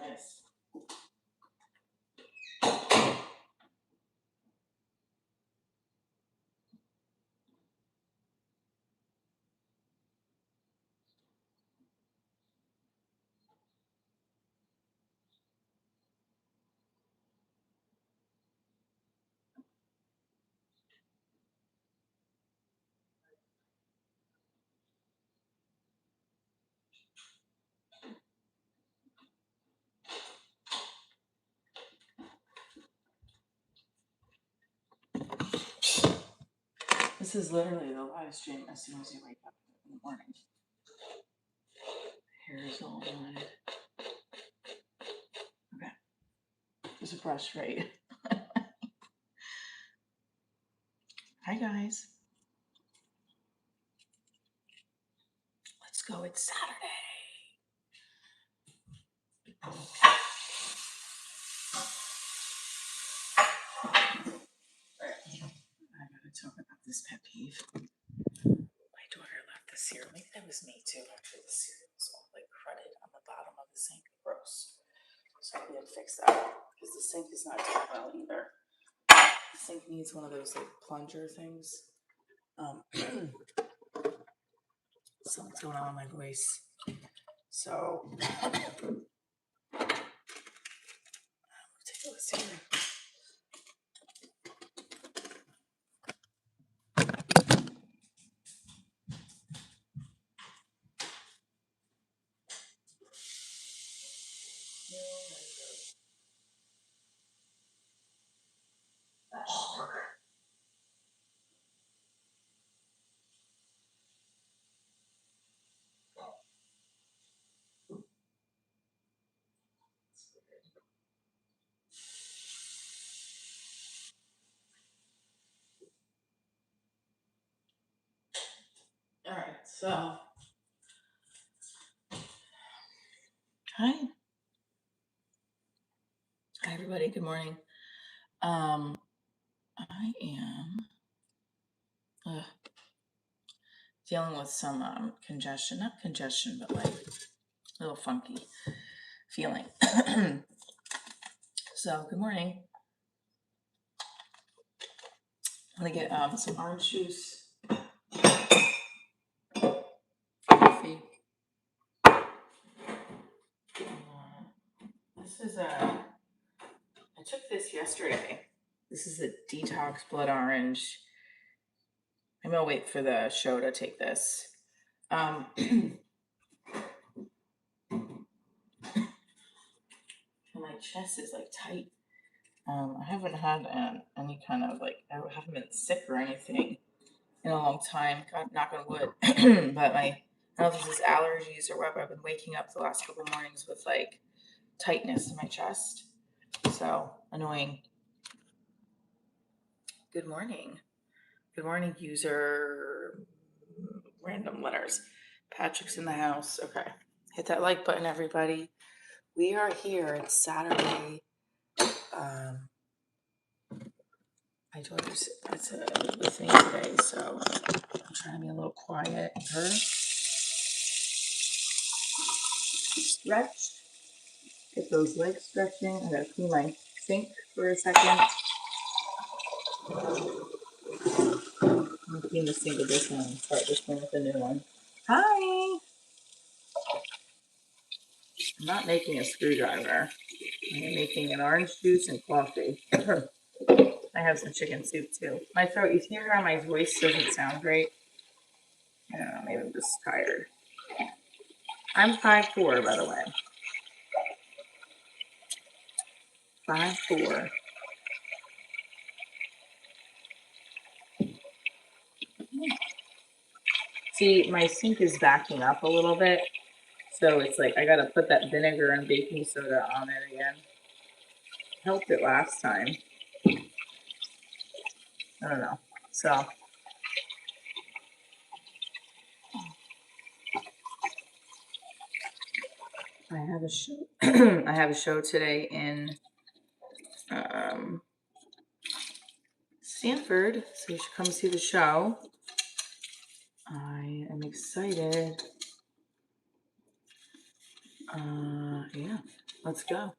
Yes. This is literally the live stream as soon as you wake up in the morning. Hair is all on it. Okay. There's a brush, right? Hi, guys. Let's go. It's Saturday. I gotta talk about this pet peeve. My daughter left the cereal. Maybe that was me too. Actually, the cereal was all like cruddy on the bottom of the sink. Gross. So we had to fix that because the sink is not doing well either. The sink needs one of those like plunger things. Something's going on with my voice. So ridiculous here. All right, so hi everybody. Good morning. I am dealing with some congestion, not congestion, but like a little funky feeling. So good morning. I'm gonna get some orange juice, coffee. This is I took this yesterday. This is a detox blood orange. I'm gonna wait for the show to take this. My chest is like tight. I haven't had any kind of like, I haven't been sick or anything in a long time. God, knock on wood. But I don't know if this is allergies or whatever. I've been waking up the last couple mornings with like tightness in my chest. So annoying. Good morning. Good morning, user. Random letters. Patrick's in the house. Okay. Hit that like button, everybody. We are here. It's Saturday. My daughter's with me today, so I'm trying to be a little quiet. Stretch. Get those legs stretching. I gotta clean my sink for a second. I'm gonna clean the sink with this one and start this one with a new one. Hi! I'm not making a screwdriver. I'm making an orange juice and coffee. I have some chicken soup too. My throat, you hear how my voice doesn't sound great? I don't know, maybe I'm just tired. I'm 5'4", by the way. 5'4". See, my sink is backing up a little bit, so it's like I gotta put that vinegar and baking soda on it again. Helped it last time. I don't know. So I have a show. I have a show today in Stanford, so you should come see the show. I am excited. Yeah, let's go.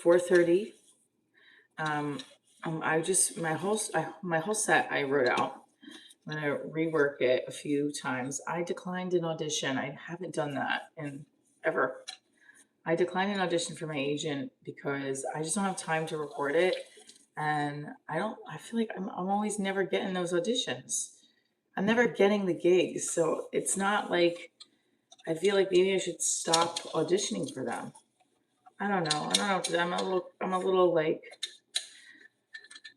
4:30. Um, my whole set I wrote out. I'm gonna rework it a few times. I declined an audition. I haven't done that in ever. I declined an audition for my agent because I just don't have time to record it, and I feel like I'm always never getting those auditions. I'm never getting the gigs, so it's not like I feel like maybe I should stop auditioning for them. I don't know. I don't know. I'm a little like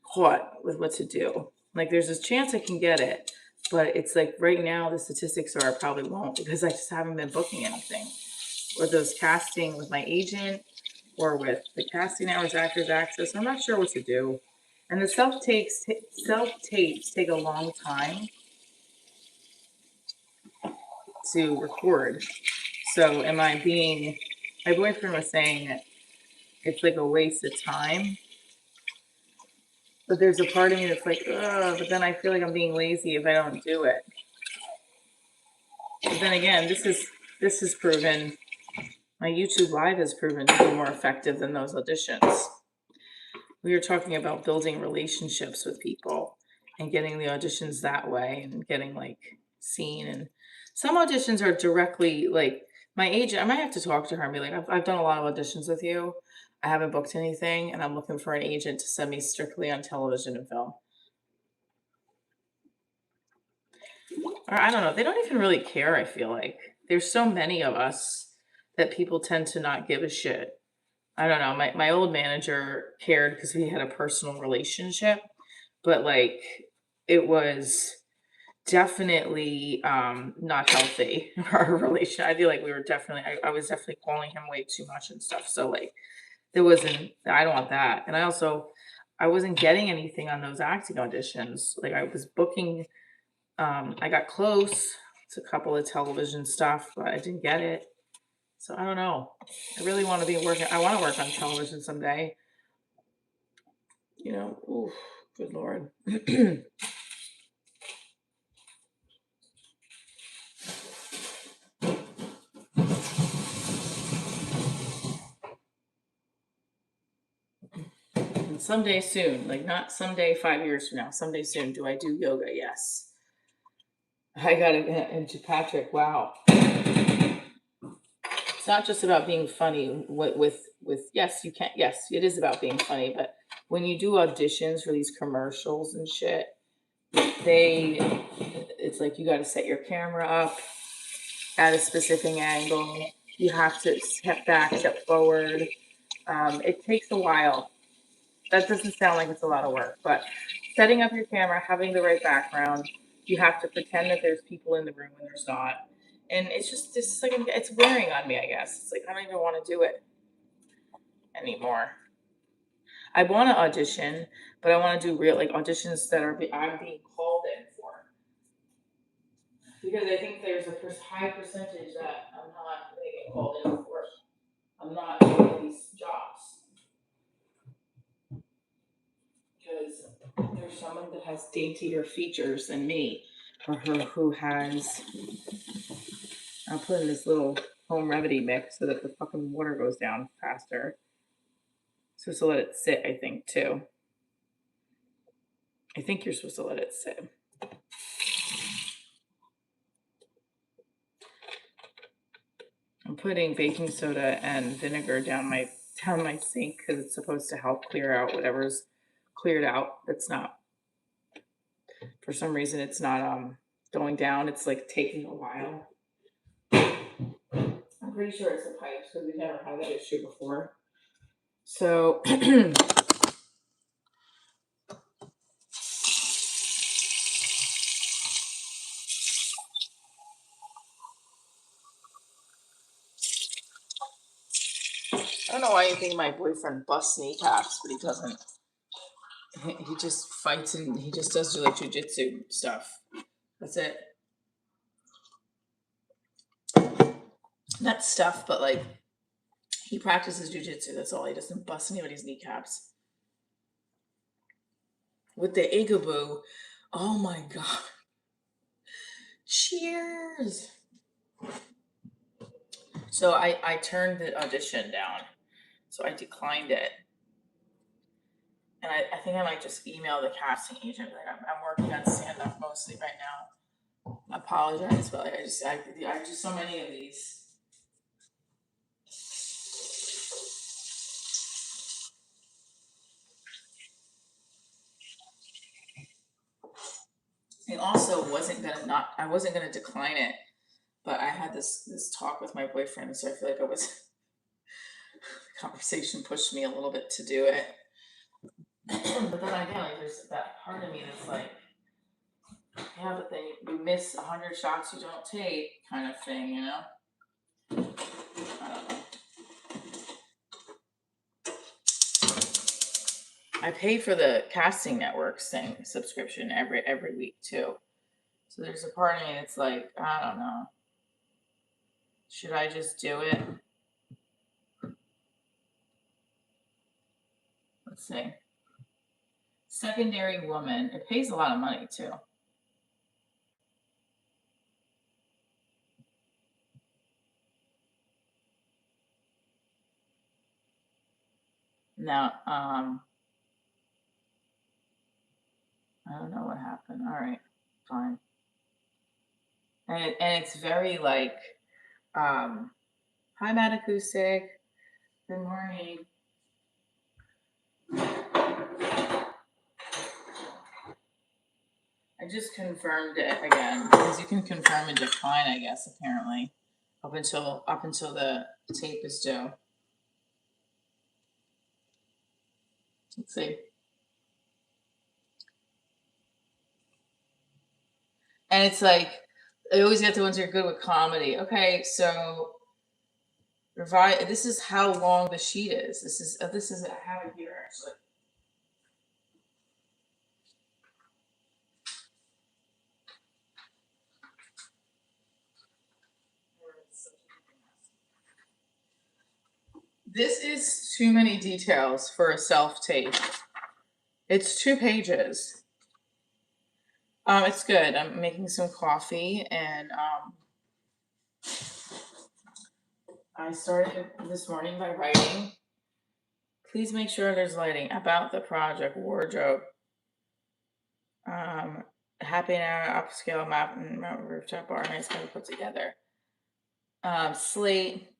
caught with what to do. Like there's a chance I can get it, but it's like right now the statistics are I probably won't because I just haven't been booking anything. Or those casting with my agent or with the casting hours actors access. I'm not sure what to do. And the self tapes take a long time to record. So am I being my boyfriend was saying that it's like a waste of time. But there's a part of me that's like, ugh, but then I feel like I'm being lazy if I don't do it. But then again, this is proven my YouTube live has proven to be more effective than those auditions. We were talking about building relationships with people and getting the auditions that way and getting like seen. And some auditions are directly like my agent. I might have to talk to her and be like, I've done a lot of auditions with you. I haven't booked anything, and I'm looking for an agent to send me strictly on television and film. Or I don't know. They don't even really care, I feel like. There's so many of us that people tend to not give a shit. I don't know. My old manager cared because we had a personal relationship, but like it was definitely not healthy our relation. I feel like we were definitely I was definitely calling him way too much and stuff. So like there wasn't I don't want that. And I wasn't getting anything on those acting auditions. Like I was booking I got close to a couple of television stuff, but I didn't get it. So I don't know. I really want to be working. I want to work on television someday. You know, ooh, good lord. And someday soon, like not someday 5 years from now, someday soon, do I do yoga? Yes. I got it into Patrick. Wow. It's not just about being funny with yes, you can yes, it is about being funny, but when you do auditions for these commercials and shit, they it's like you got to set your camera up at a specific angle. You have to step back, step forward. It takes a while. That doesn't sound like it's a lot of work, but setting up your camera, having the right background, you have to pretend that there's people in the room when there's not. And it's just this like it's wearing on me, I guess. It's like I don't even want to do it anymore. I want to audition, but I want to do real like auditions that I'm being called in for because I think there's a high percentage that I'm not going to get called in for. I'm not doing these jobs because there's someone that has daintier features than me, or her who has. I'll put in this little home remedy mix so that the fucking water goes down faster. Supposed to let it sit, I think too. I think you're supposed to let it sit. I'm putting baking soda and vinegar down my sink because it's supposed to help clear out whatever's cleared out. That's not for some reason it's not going down. It's like taking a while. I'm pretty sure it's the pipes because we've never had that issue before. So I don't know why you think my boyfriend busts kneecaps, but he doesn't. He just fights and he just does like jujitsu stuff. That's it. Not stuff, but like he practices jujitsu. That's all. He doesn't bust anybody's kneecaps. With the igaboo, oh my god! Cheers. So I turned the audition down. So I declined it. And I think I might just email the casting agent. Like I'm working on stand up mostly right now. I apologize, but I do so many of these. I also I wasn't gonna decline it, but I had this talk with my boyfriend, so I feel like the conversation pushed me a little bit to do it. But then again, like there's that part of me that's like, yeah, but then you miss 100 shots you don't take, kind of thing, you know? I don't know. I pay for the casting networks thing subscription every week too. So there's a part of me that's like, I don't know. Should I just do it? Let's see. Secondary woman. It pays a lot of money too. Now, I don't know what happened. All right, fine. And it's very like, hi, Matt Acoustic. Good morning. I just confirmed it again because you can confirm and decline, I guess, apparently, up until the tape is due. Let's see. And it's like I always get the ones that are good with comedy. Okay, so this is how long the sheet is. This is I have it here actually. This is too many details for a self-tape. It's 2 pages. It's good. I'm making some coffee and I started this morning by writing. Please make sure there's lighting about the project wardrobe. Happy hour upscale mountain rooftop bar, nice kind of put together. Slate,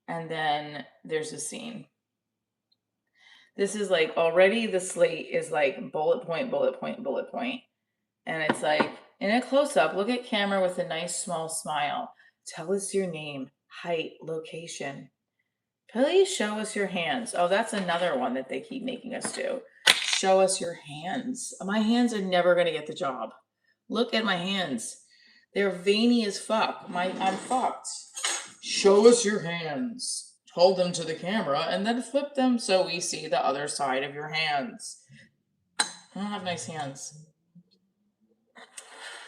and then there's a scene. This is like already the slate is like bullet point, bullet point, bullet point. And it's like in a close up, look at camera with a nice small smile. Tell us your name, height, location. Please show us your hands. Oh, that's another one that they keep making us do. Show us your hands. My hands are never going to get the job. Look at my hands. They're veiny as fuck. I'm fucked. Show us your hands. Hold them to the camera and then flip them so we see the other side of your hands. I don't have nice hands.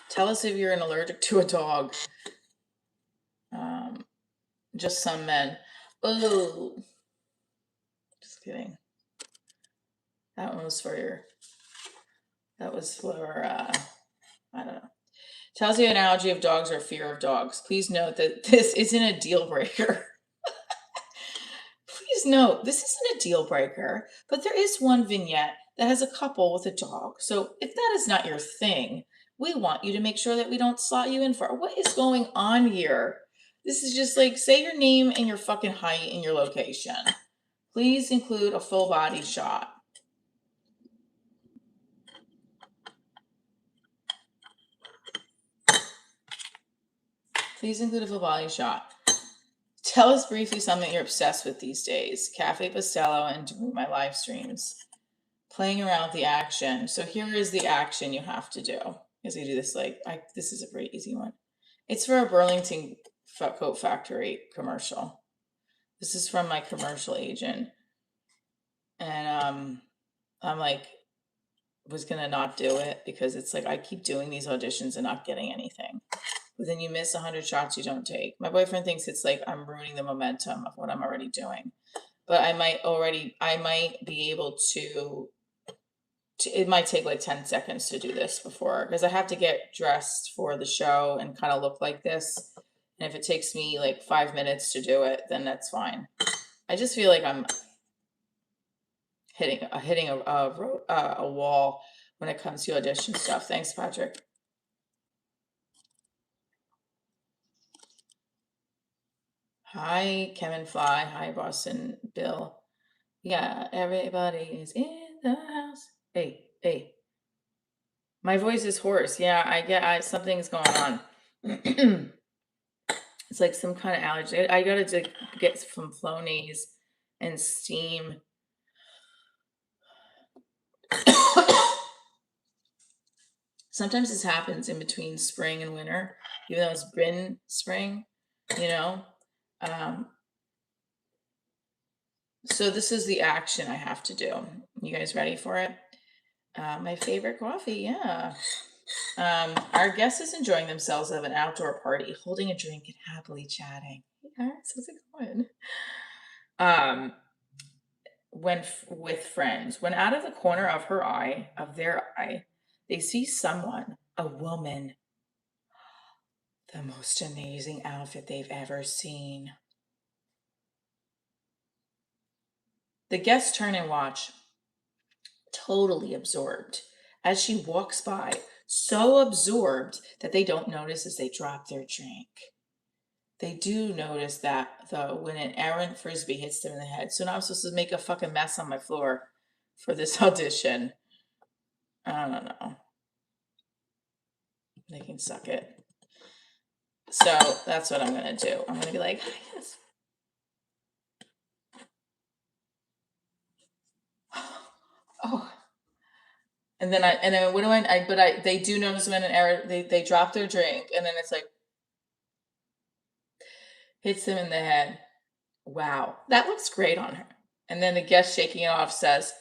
Tell us if you're allergic to a dog. Just some men. Oh, just kidding. That one was for your. That was for I don't know. Tells you analogy of dogs or fear of dogs. Please note that this isn't a deal breaker. Please note this isn't a deal breaker, but there is one vignette that has a couple with a dog. So if that is not your thing, we want you to make sure that we don't slot you in for what is going on here. This is just like say your name and your fucking height and your location. Please include a full body shot. Please include a full body shot. Tell us briefly something you're obsessed with these days. Cafe Pastello and doing my live streams. Playing around with the action. So here is the action you have to do. As I do this, this is a pretty easy one. It's for a Burlington coat factory commercial. This is from my commercial agent. And I'm like, was gonna not do it because it's like I keep doing these auditions and not getting anything. But then you miss 100 shots you don't take. My boyfriend thinks it's like I'm ruining the momentum of what I'm already doing. But I might be able to it might take like 10 seconds to do this before because I have to get dressed for the show and kind of look like this And if it takes me like 5 minutes to do it, then that's fine. I just feel like I'm hitting a wall when it comes to audition stuff. Thanks, Patrick. Hi, Kevin Fly. Hi, Boston Bill. Yeah, everybody is in the house. Hey, hey. My voice is hoarse. Yeah, something's going on. It's like some kind of allergy. I gotta get some Flonase and steam. Sometimes this happens in between spring and winter, even though it's been spring, you know. So this is the action I have to do. You guys ready for it? My favorite coffee, yeah. Our guest is enjoying themselves at an outdoor party, holding a drink and happily chatting. Hey guys, how's it going? With friends, when out of the corner of their eye, they see someone, a woman, the most amazing outfit they've ever seen. The guests turn and watch, totally absorbed, as she walks by, so absorbed that they don't notice as they drop their drink. They do notice that, though, when an errant frisbee hits them in the head. So now I'm supposed to make a fucking mess on my floor for this audition. I don't know. They can suck it. So that's what I'm going to do. I'm going to be like, yes. Oh. And then what do they do notice when an error, they drop their drink, and then it's like, hits them in the head. Wow, that looks great on her. And then the guest shaking it off says,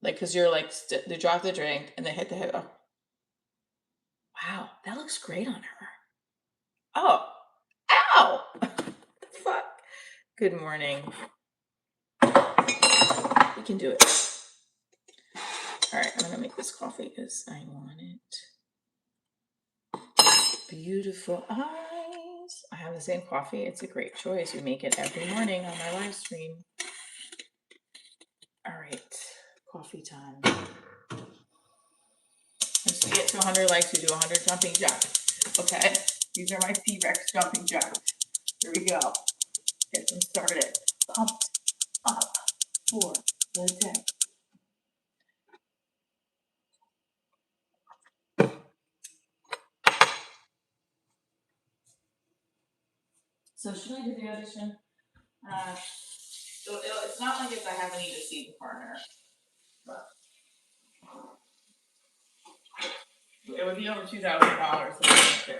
like, because you're like, they drop the drink and they hit the head. Oh, wow, that looks great on her. Oh, ow! Fuck. Good morning. We can do it. All right, I'm gonna make this coffee because I want it. Beautiful eyes. I have the same coffee. It's a great choice. We make it every morning on my live stream. All right, coffee time. Once we get to 100 likes, we do 100 jumping jacks. Okay, these are my T-Rex jumping jacks. Here we go. Get them started. Pumped up for the day. So should I do the audition? So it's not like if I have a need to see the partner, but it would be over $2,000 to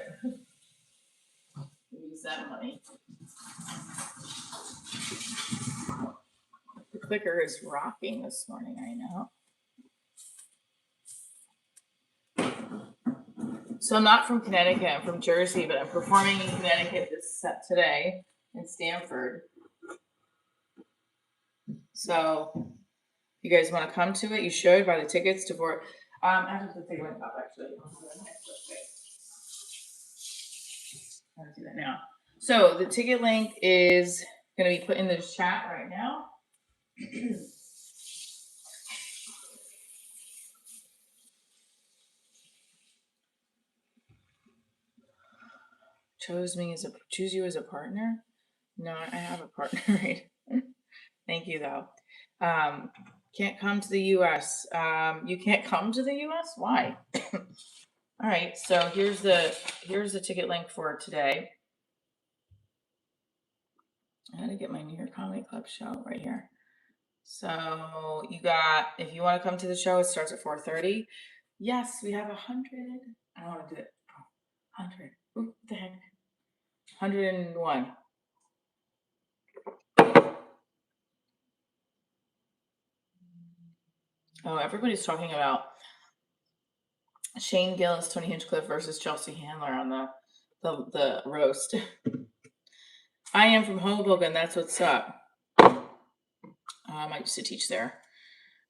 use that money. The clicker is rocking this morning, I know. So I'm not from Connecticut, I'm from Jersey, but I'm performing in Connecticut today in Stamford. So you guys want to come to it? You should buy the tickets to I have to take one up actually. I'm gonna do that now. So the ticket link is going to be put in the chat right now. Choose you as a partner? No, I have a partner, right? Thank you though. Can't come to the US. You can't come to the US? Why? All right, so here's the ticket link for today. I had to get my New York Comedy Club show right here. So if you want to come to the show, it starts at 4:30. Yes, we have 100. I don't want to do it. 100. What the heck? 101. Oh, everybody's talking about Shane Gillis, Tony Hinchcliffe versus Chelsea Handler on the roast. I am from Hoboken. That's what's up. I used to teach there.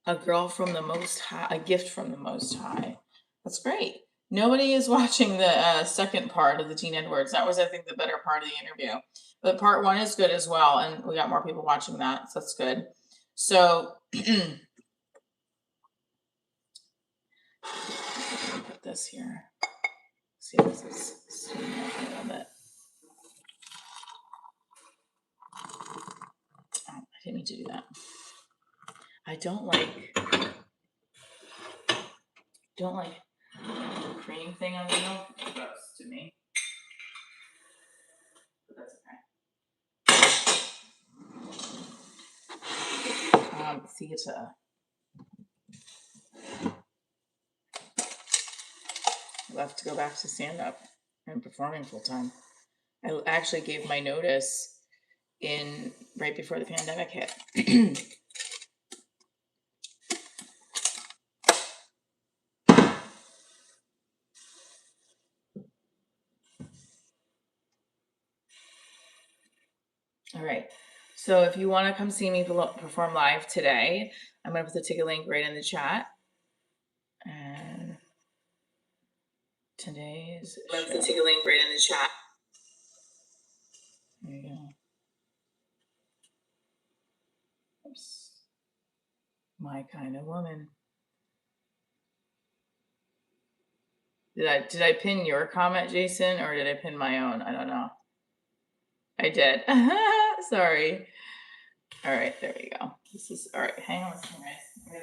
A girl from the Most High, a gift from the Most High. That's great. Nobody is watching the second part of the Gene Edwards. That was, I think, the better part of the interview. But part one is good as well, and we got more people watching that, so that's good. So put this here. See if this is steaming up a little bit. Oh, I didn't mean to do that. I don't like the cream thing on the milk. It's gross to me. But that's okay. Theater. I'll have to go back to stand-up and performing full-time. I actually gave my notice right before the pandemic hit. All right. So if you want to come see me perform live today, I'm going to put the ticket link right in the chat. And today's show. I'm going to put the ticket link right in the chat. There you go. Oops. My kind of woman. Did I pin your comment, Jason, or did I pin my own? I don't know. I did. Sorry. All right, there you go. This is all right. Hang on a second, guys.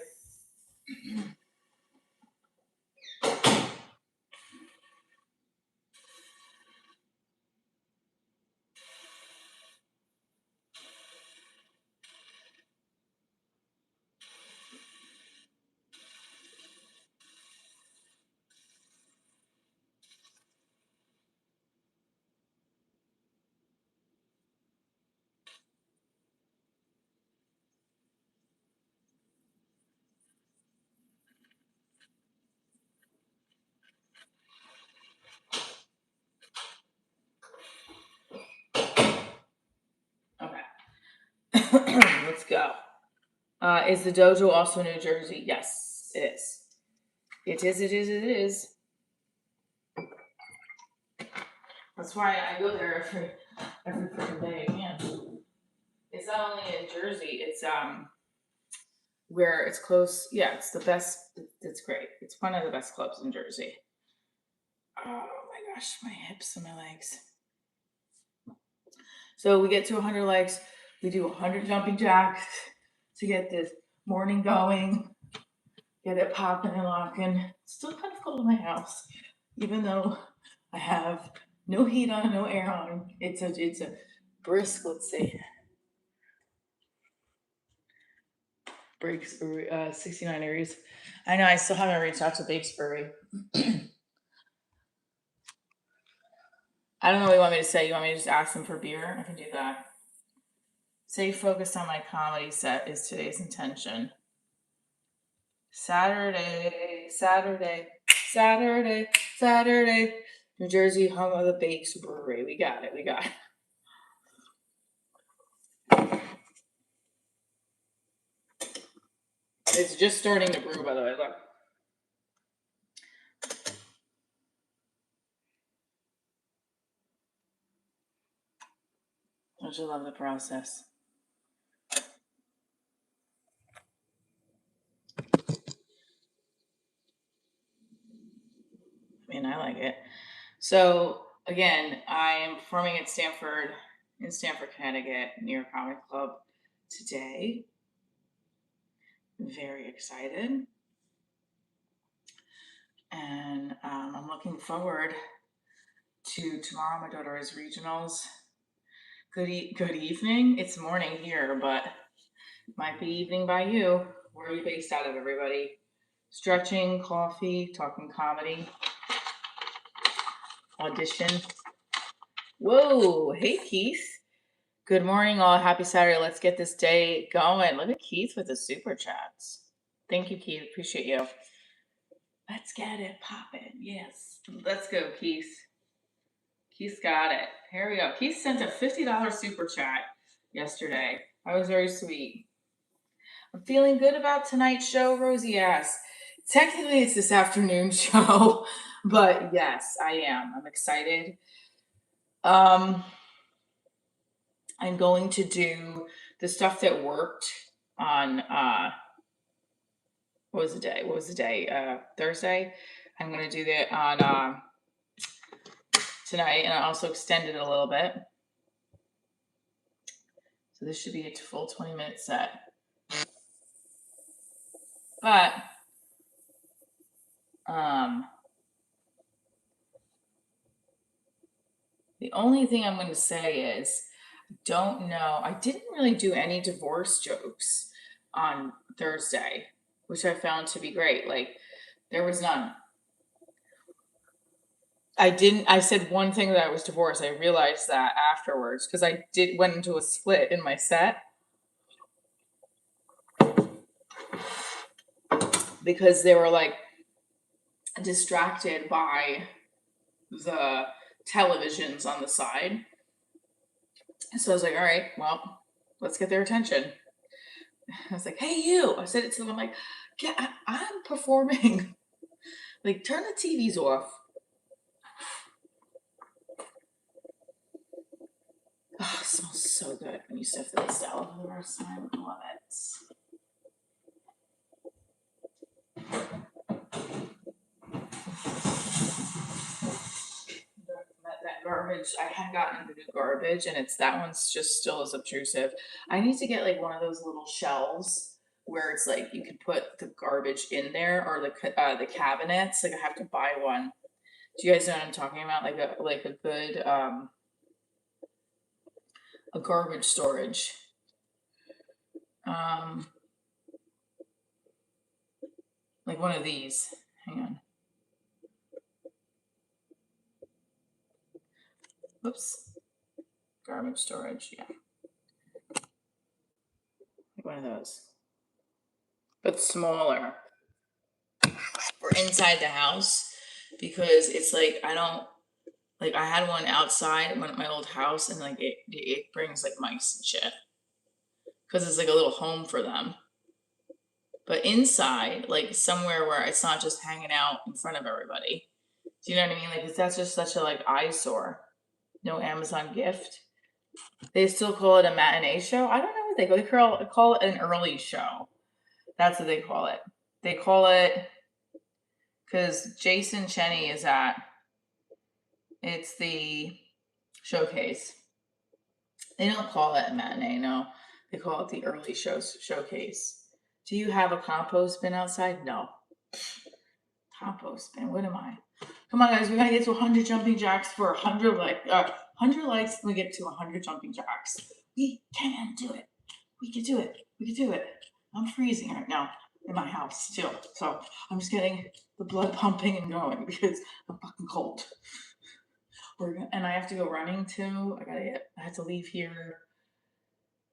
Okay. Let's go. Is the dojo also New Jersey? Yes, it is. It is. That's why I go there every freaking day again. It's not only in Jersey, it's where it's close. Yeah, it's the best. It's great. It's one of the best clubs in Jersey. Oh my gosh, my hips and my legs. So we get to 100 likes. We do 100 jumping jacks to get this morning going. Get it popping and locking. It's still kind of cold in my house, even though I have no heat on, no air on. It's a brisk, let's see. Breaks 69 degrees. I know I still haven't reached out to Bakesbury. I don't know what you want me to say. You want me to just ask them for beer? I can do that. Stay focused on my comedy set is today's intention. Saturday. New Jersey, home of the Bakesbury. We got it. It's just starting to brew, by the way. Look. Don't you love the process? I mean, I like it. So, again, I am performing at Stanford, Connecticut, near Comic Club today. Very excited. And I'm looking forward to tomorrow. My daughter is regionals. Good evening. It's morning here, but might be evening by you. Where are you based out of, everybody? Stretching, coffee, talking comedy, audition. Whoa, hey Keith. Good morning, all. Happy Saturday. Let's get this day going. Look at Keith with the super chats. Thank you, Keith. Appreciate you. Let's get it popping. Yes. Let's go, Keith. Keith's got it. Here we go. Keith sent a $50 super chat yesterday. That was very sweet. I'm feeling good about tonight's show, Rosie asks. Technically, it's this afternoon show, but yes, I am. I'm excited. Um, I'm going to do the stuff that worked on what was the day? What was the day? Thursday. I'm going to do that on tonight, and I also extended it a little bit. So this should be a full 20-minute set. But the only thing I'm going to say is, don't know. I didn't really do any divorce jokes on Thursday, which I found to be great. Like, there was none. I said one thing that I was divorced. I realized that afterwards because I went into a split in my set because they were like distracted by the televisions on the side. So I was like, all right, well, let's get their attention. I was like, hey, you. I said it to them. I'm like, yeah, I'm performing. Like, turn the TVs off. Oh, it smells so good when you sift this out for the first time. I love it. That garbage, I had gotten the new garbage, and that one's just still as obtrusive. I need to get like one of those little shelves where it's like you can put the garbage in there, or the cabinets. Like, I have to buy one. Do you guys know what I'm talking about? Like a good a garbage storage. Like one of these. Hang on. Whoops. Garbage storage. Yeah. Like one of those. But smaller. For inside the house. Because it's like, I had one outside at my old house, and like it brings like mice and shit. Because it's like a little home for them. But inside, like somewhere where it's not just hanging out in front of everybody. Do you know what I mean? Like, that's just such a like eyesore. No Amazon gift. They still call it a matinee show. I don't know what they call it. They call it an early show. That's what they call it. They call it, because Jason Cheney is at. It's the showcase. They don't call it a matinee. No, they call it the early showcase. Do you have a compost bin outside? No. Compost bin. What am I? Come on, guys. We gotta get to 100 jumping jacks for 100 likes. We get to 100 jumping jacks. We can do it. We can do it. We can do it. I'm freezing right now in my house still, so I'm just getting the blood pumping and going because I'm fucking cold. And I have to go running too. I have to leave here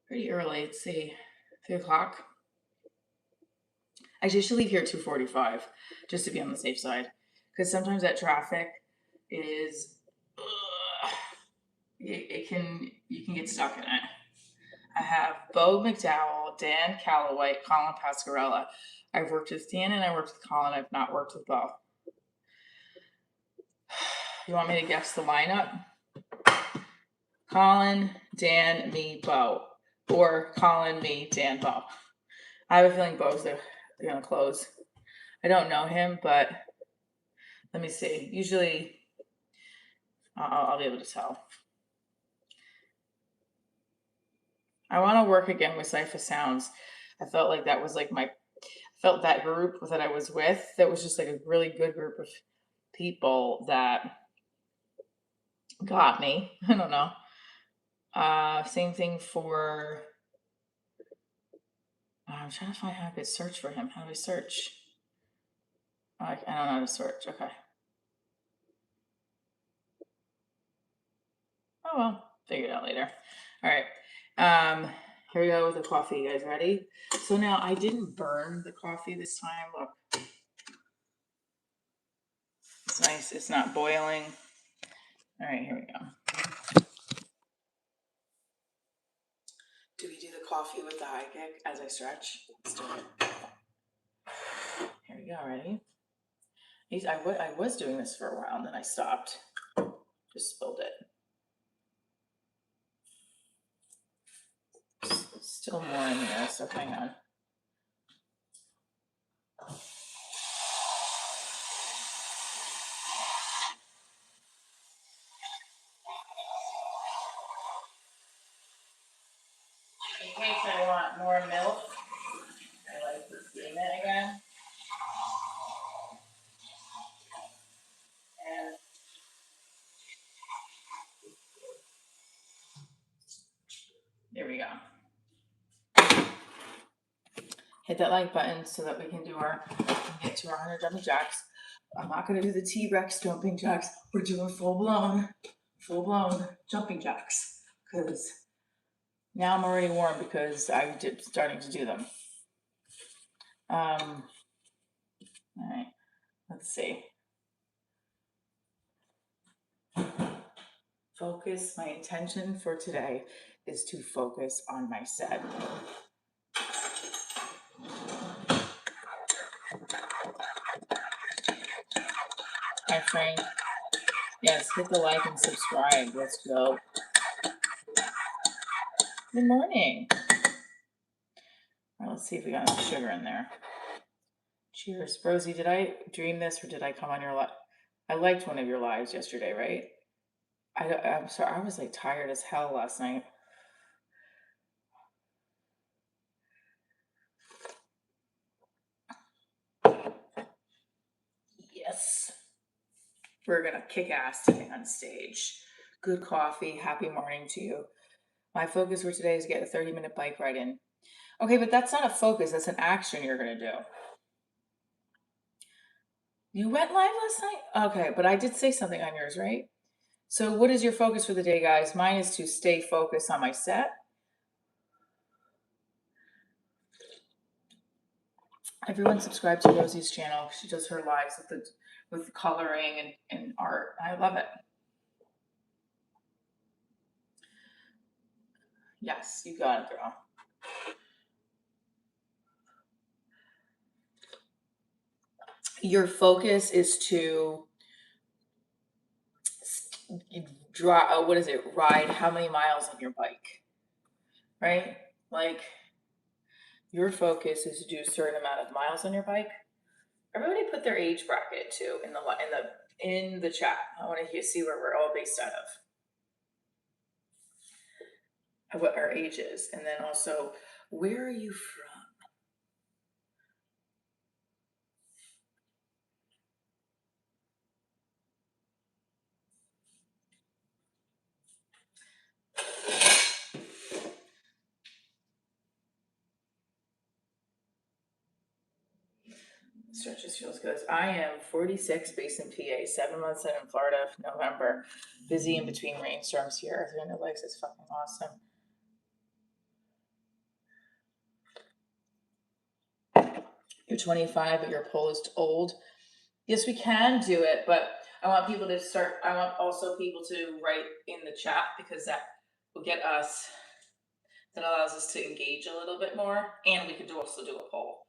pretty early. Let's see, 3 o'clock. I should leave here at 2:45 just to be on the safe side, because sometimes that traffic is, you can get stuck in it. I have Bo McDowell, Dan Calloway, Colin Pascarella. I've worked with Dan and I worked with Colin. I've not worked with Bo. You want me to guess the lineup? Colin, Dan, me, Bo. Or Colin, me, Dan, Bo. I have a feeling Bo's going to close. I don't know him, but let me see. Usually, I'll be able to tell. I want to work again with Cypher Sounds. I felt like that was like felt that group that I was with, that was just like a really good group of people that got me. I don't know. Same thing for, I'm trying to find how I could search for him. How do I search? I don't know how to search. Okay. Oh well, figure it out later. All right. Here we go with the coffee. You guys ready? So now I didn't burn the coffee this time. Look. It's nice. It's not boiling. All right, here we go. Do we do the coffee with the high kick as I stretch? Let's do it. Here we we go, ready? I was doing this for a while and then I stopped. Just spilled it. Still more in here, so hang on. In case I want more milk, I like to steam it again. And there we go. Hit that like button so that we can get to our 100 jumping jacks. I'm not going to do the T-Rex jumping jacks. We're doing full blown jumping jacks because now I'm already warm because I'm starting to do them. All right, let's see. Focus. My intention for today is to focus on my set. Hi, Frank. Yes, hit the like and subscribe. Let's go. Good morning. All right, let's see if we got enough sugar in there. Cheers. Rosie, did I dream this or did I come on your live? I liked one of your lives yesterday, right? I'm sorry. I was like tired as hell last night. Yes. We're going to kick ass today on stage. Good coffee. Happy morning to you. My focus for today is to get a 30-minute bike ride in. Okay, but that's not a focus. That's an action you're going to do. You went live last night? Okay, but I did say something on yours, right? So what is your focus for the day, guys? Mine is to stay focused on my set. Everyone subscribe to Rosie's channel. She does her lives with coloring and art. I love it. Yes, you got it, girl. Your focus is to ride how many miles on your bike, right? Like your focus is to do a certain amount of miles on your bike. Everybody put their age bracket too in the chat. I want to see where we're all based out of, what our age is, and then also where are you from? Stretches feels good. I am 46, based in PA, 7 months in Florida, November. Busy in between rainstorms here. 300 likes is fucking awesome. You're 25, but your poll is old. Yes, we can do it, but I want people to start. I want also people to write in the chat because that will get us. That allows us to engage a little bit more, and we could also do a poll.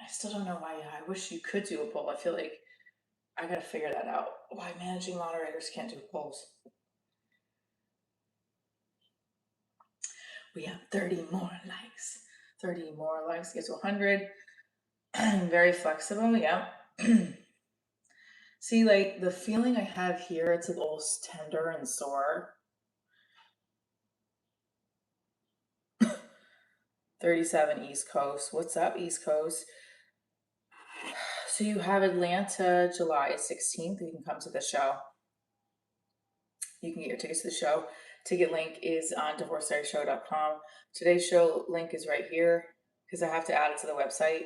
I still don't know why. I wish you could do a poll. I feel like I gotta figure that out. Why managing moderators can't do polls? We have 30 more likes. 30 more likes gets to 100. Very flexible, yeah. See, like the feeling I have here, it's a little tender and sore. 37 East Coast. What's up, East Coast? So you have Atlanta, July 16th. You can come to the show. You can get your tickets to the show. Ticket link is on divorcediaryshow.com. Today's show link is right here because I have to add it to the website,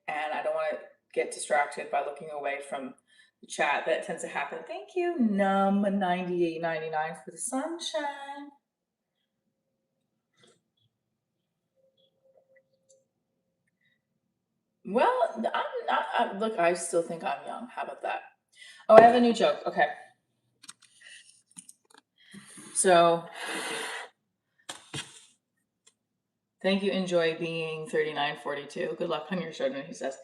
and I don't want to get distracted by looking away from the chat. That tends to happen. Thank you, Num9899 for the sunshine. Well, I'm not. Look, I still think I'm young. How about that? Oh, I have a new joke. Okay. So, thank you. Enjoy being 3942. Good luck on your show, he says.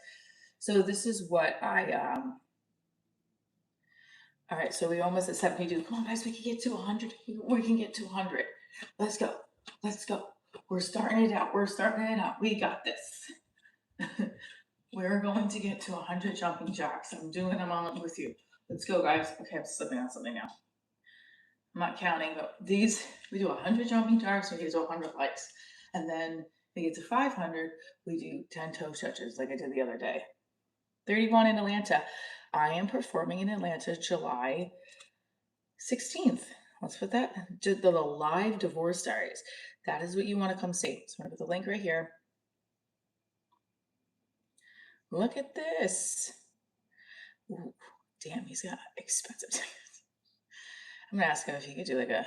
So this is what all right, so we almost at 72. Come on, guys, we can get to 100. We can get to 100. Let's go. Let's go. We're starting it out. We're starting it out. We got this. We're going to get to 100 jumping jacks. I'm doing them on with you. Let's go, guys. Okay, I'm slipping on something now. I'm not counting, but these, we do 100 jumping jacks, we get to 100 likes. And then we get to 500, we do 10 toe touches like I did the other day. 31 in Atlanta. I am performing in Atlanta July 16th. Let's put that, the live Divorce Diaries. That is what you want to come see. So I'm going to put the link right here. Look at this. Ooh, damn, he's got expensive tickets. I'm going to ask him if he could do like a...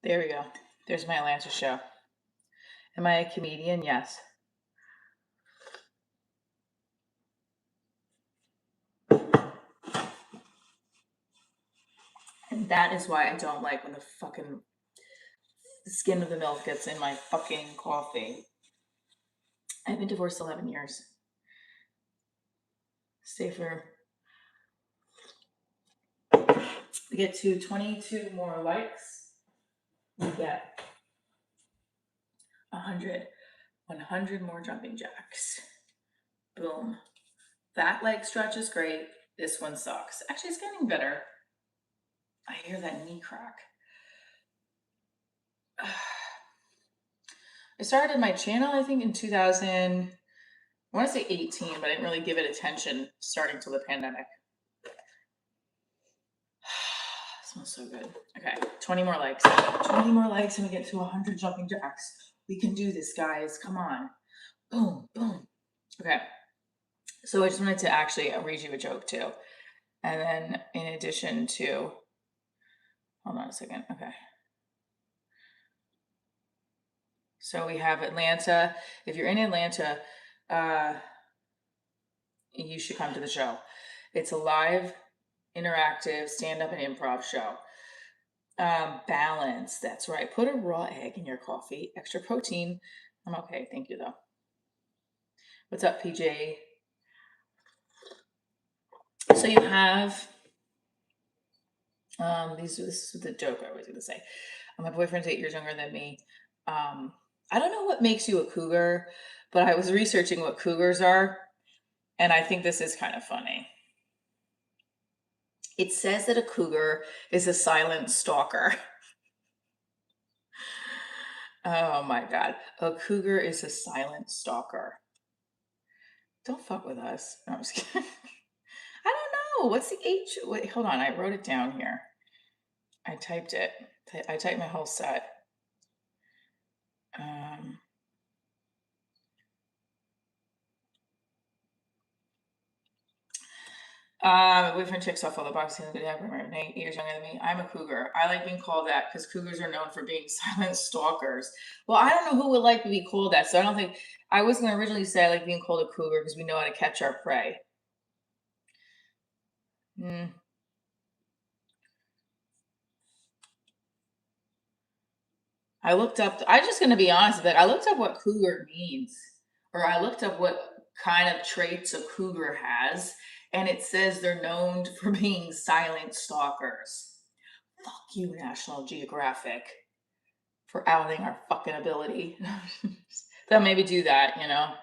There we go. There's my Atlanta show. Am I a comedian? Yes. And that is why I don't like when the fucking skin of the milk gets in my fucking coffee. I've been divorced 11 years. Stay for... We get to 22 more likes. We get 100 more jumping jacks. Boom. That leg stretch is great. This one sucks. Actually, it's getting better. I hear that knee crack. I started my channel, I think, in 2000, I want to say 18, but I didn't really give it attention starting till the pandemic. Smells so good. Okay, 20 more likes. 20 more likes and we get to 100 jumping jacks. We can do this, guys. Come on. Boom, boom. Okay. So I just wanted to actually read you a joke too. And then in addition to, hold on a second. Okay. So we have Atlanta. If you're in Atlanta, you should come to the show. It's a live, interactive, stand-up and improv show. Balance, that's right. Put a raw egg in your coffee. Extra protein. I'm okay, thank you though. What's up, PJ? So you have this is the joke I was going to say. My boyfriend's 8 years younger than me. I don't know what makes you a cougar, but I was researching what cougars are, and I think this is kind of funny. It says that a cougar is a silent stalker. Oh my God. A cougar is a silent stalker. Don't fuck with us. No, I'm just kidding. I don't know. What's the H? Wait, hold on. I wrote it down here. I typed it. I typed my whole set. My boyfriend checks off all the boxes. Good have 8 years younger than me. I'm a cougar. I like being called that because cougars are known for being silent stalkers. Well, I don't know who would like to be called that, so I don't think I was going to originally say I like being called a cougar because we know how to catch our prey. I looked up. I'm just going to be honest with it. I looked up what cougar means, or I looked up what kind of traits a cougar has, and it says they're known for being silent stalkers. Fuck you, National Geographic, for outing our fucking ability. They'll maybe do that, you know.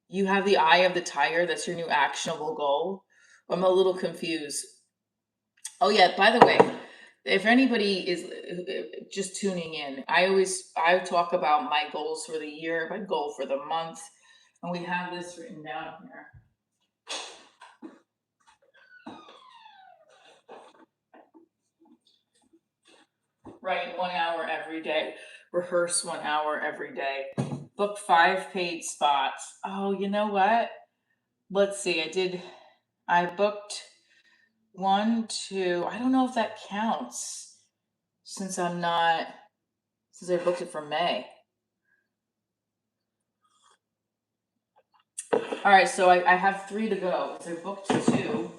You have the eye of the tiger. That's your new actionable goal. I'm a little confused. Oh yeah, by the way, if anybody is just tuning in, I talk about my goals for the year, my goal for the month, and we have this written down here. Write 1 hour every day, rehearse 1 hour every day, book 5 paid spots. Oh, you know what? Let's see. I booked 1, 2. I don't know if that counts since I booked it for May. All right, so I have 3 to go. So I booked 2.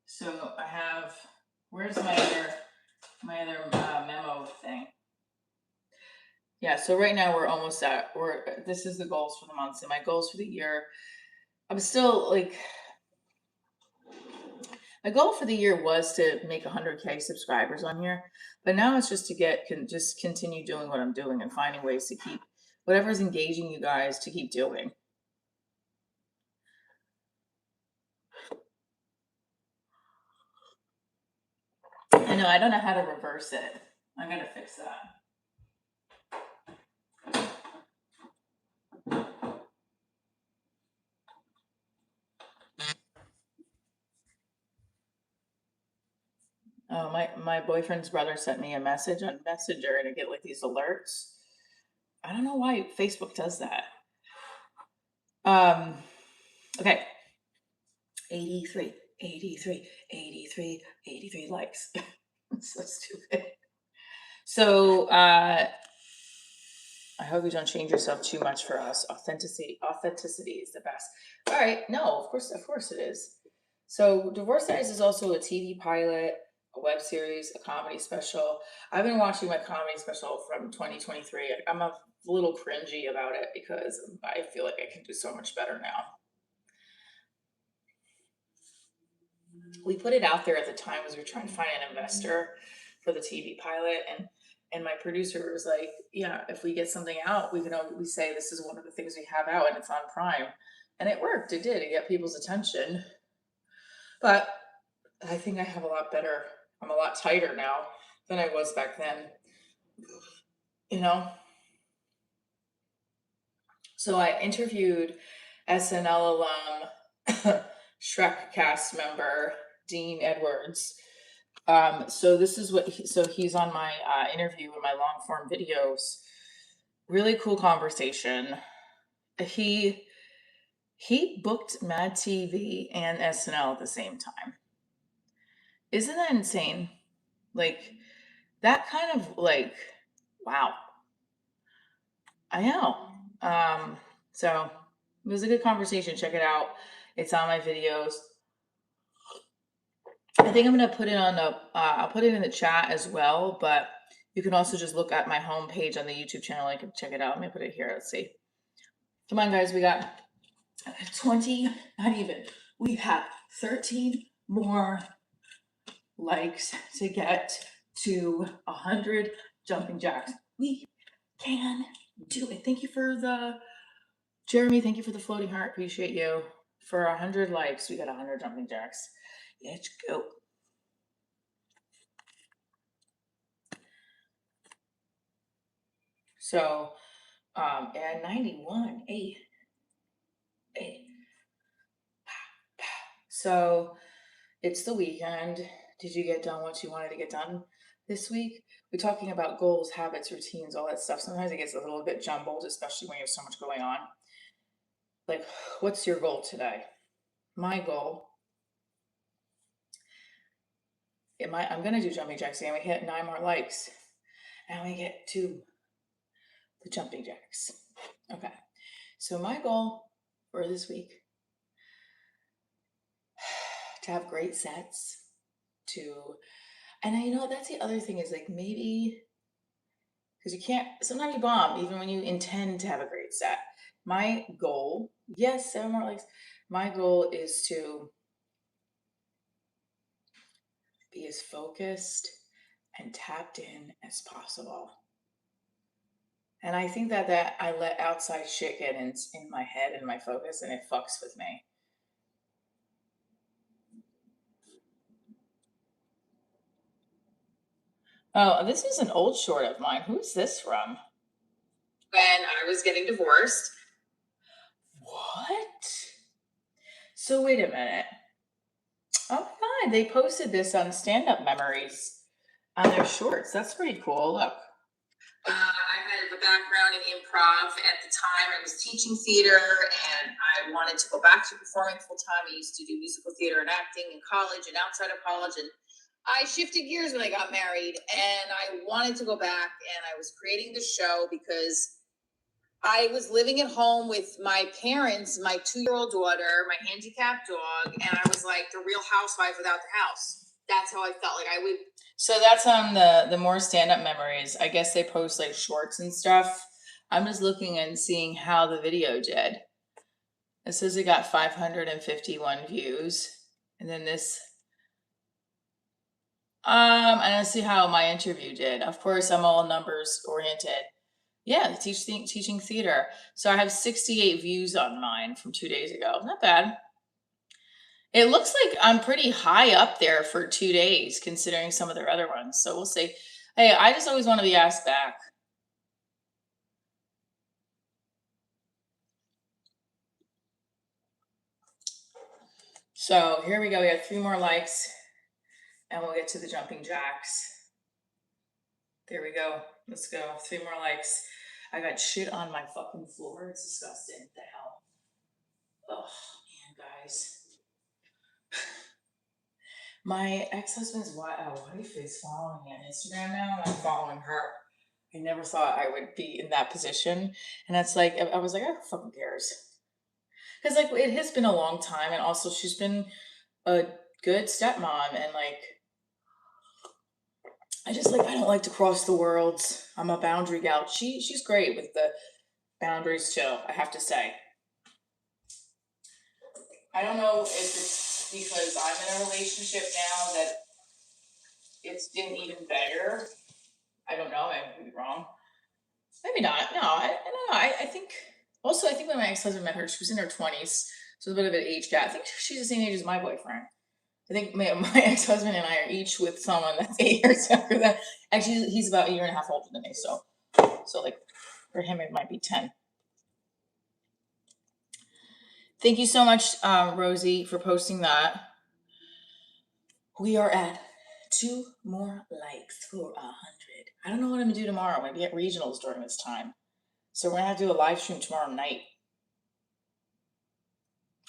So I have, where's my other memo thing? Yeah, so right now this is the goals for the month. So my goals for the year, I'm still like, my goal for the year was to make 100K subscribers on here, but now it's just to just continue doing what I'm doing and finding ways to keep whatever's engaging you guys to keep doing. I know, I don't know how to reverse it. I'm gonna fix that. Oh, my boyfriend's brother sent me a message on Messenger and I get like these alerts. I don't know why Facebook does that. Okay. 83, 83, 83, 83 likes. So stupid. So I hope you don't change yourself too much for us. Authenticity is the best. All right. No, of course it is. So Divorce Diaries is also a TV pilot, a web series, a comedy special. I've been watching my comedy special from 2023. I'm a little cringy about it because I feel like I can do so much better now. We put it out there at the time as we were trying to find an investor for the TV pilot, and my producer was like, "Yeah, if we get something out, we say this is one of the things we have out, and it's on Prime," and it worked. It did. It got people's attention, but I think I have a lot better. I'm a lot tighter now than I was back then. You know. So I interviewed SNL alum, Shrek cast member Dean Edwards. So this is so he's on my interview in my long form videos. Really cool conversation. He booked Mad TV and SNL at the same time. Isn't that insane? Like that kind of like, wow. I know. So it was a good conversation. Check it out. It's on my videos. I think I'm gonna put it on I'll put it in the chat as well, but you can also just look at my homepage on the YouTube channel. I can check it out. Let me put it here. Let's see. Come on, guys. We got 20, not even. We have 13 more likes to get to 100 jumping jacks. We can do it. Thank you for the Jeremy. Thank you for the floating heart. Appreciate you. For 100 likes, we got 100 jumping jacks. Let's go. So, and 91, eight. So it's the weekend. Did you get done what you wanted to get done this week? We're talking about goals, habits, routines, all that stuff. Sometimes it gets a little bit jumbled, especially when you have so much going on. Like, what's your goal today? My goal, I'm gonna do jumping jacks and we hit 9 more likes. And we get to the jumping jacks. Okay. So my goal for this week, to have great sets, and I know that's the other thing is like maybe because you can't, sometimes you bomb even when you intend to have a great set. My goal, yes, 7 more likes. My goal is to be as focused and tapped in as possible. And I think that I let outside shit get in my head and my focus, and it fucks with me. Oh, this is an old short of mine. Who's this from? When I was getting divorced. What? So wait a minute. Oh my God, they posted this on Stand Up Memories on their shorts. That's pretty cool. Look. I had a background in improv at the time. I was teaching theater and I wanted to go back to performing full time. I used to do musical theater and acting in college and outside of college. And I shifted gears when I got married and I wanted to go back and I was creating the show because I was living at home with my parents, my 2-year-old daughter, my handicapped dog, and I was like the real housewife without the house. That's how I felt like I would. So that's on the more stand-up memories. I guess they post like shorts and stuff. I'm just looking and seeing how the video did. It says it got 551 views. And then this, I don't see how my interview did. Of course, I'm all numbers oriented. Yeah, teaching theater. So I have 68 views on mine from 2 days ago. Not bad. It looks like I'm pretty high up there for 2 days, considering some of their other ones. So we'll see. Hey, I just always want to be asked back. So here we go. We have 3 more likes, and we'll get to the jumping jacks. There we go. Let's go. 3 more likes. I got shit on my fucking floor. It's disgusting. What the hell? Oh, man, guys. My ex-husband's wife is following me on Instagram now, and I'm following her. I never thought I would be in that position. And that's like, I was like, oh, who fucking cares? Because, like, it has been a long time, and also she's been a good stepmom, and, like, I don't like to cross the worlds. I'm a boundary gal. She's great with the boundaries too, I have to say. I don't know if it's because I'm in a relationship now that it's been even better. I don't know. I could be wrong. Maybe not. No, I don't know. I think also I think when my ex-husband met her, she was in her 20s, so it was a bit of an age gap. I think she's the same age as my boyfriend. I think my ex-husband and I are each with someone that's 8 years younger than. Actually, he's about a year and a half older than me. So like for him, it might be 10. Thank you so much, Rosie, for posting that. We are at 2 more likes for 100. I don't know what I'm gonna do tomorrow. Maybe at regionals during this time. So we're gonna have to do a live stream tomorrow night.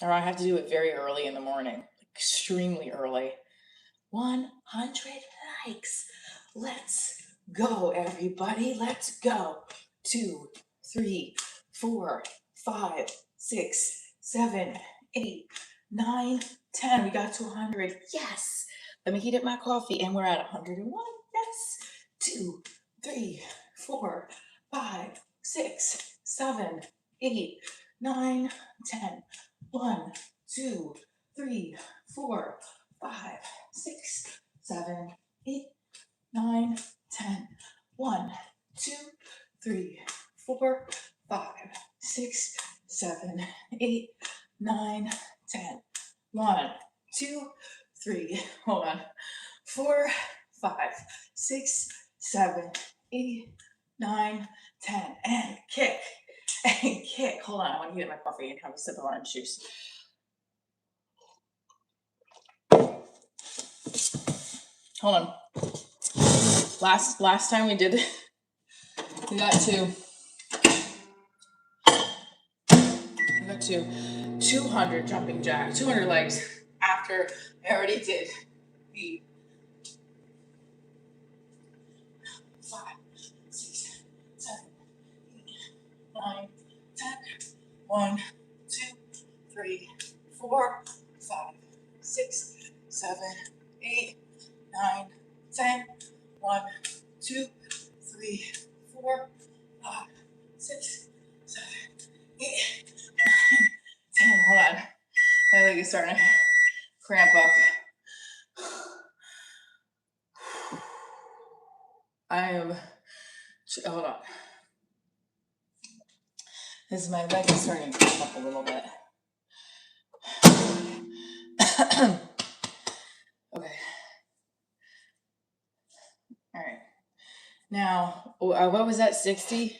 Or I have to do it very early in the morning, extremely early. 100 likes. Let's go, everybody. Let's go. 2, 3, 4, 5, 6, 7, 8, 9, 10. We got to 100. Yes. Let me heat up my coffee, and we're at 101. Yes. 2, 3, 4, 5, 6, 7, 8, 9, 10. 1, 2, 3, 4, 5, 6, 7, 8, 9, 10. 1, 2, 3, 4, 5, 6, 7, 8, 9, 10. 1, 2, 3, hold on. 4, 5, 6, 7, 8, 9, 10. And kick. And kick. Hold on, I want to heat up my coffee and have a sip of orange juice. Hold on. Last time we did, we got to 200 jumping jacks, 200 legs after I already did the 5, 6, 7, 8, 9, 10. 1, 2, 3, 4, 5, 6, 7, 8, 9, 10. 1, 2, 3, 4, 5, 6, 7, 8, 9, 10. Hold on. My leg is starting to cramp up. I am. Hold on. This is my leg is starting to cramp up a little bit. Okay. All right. Now, what was that? 60?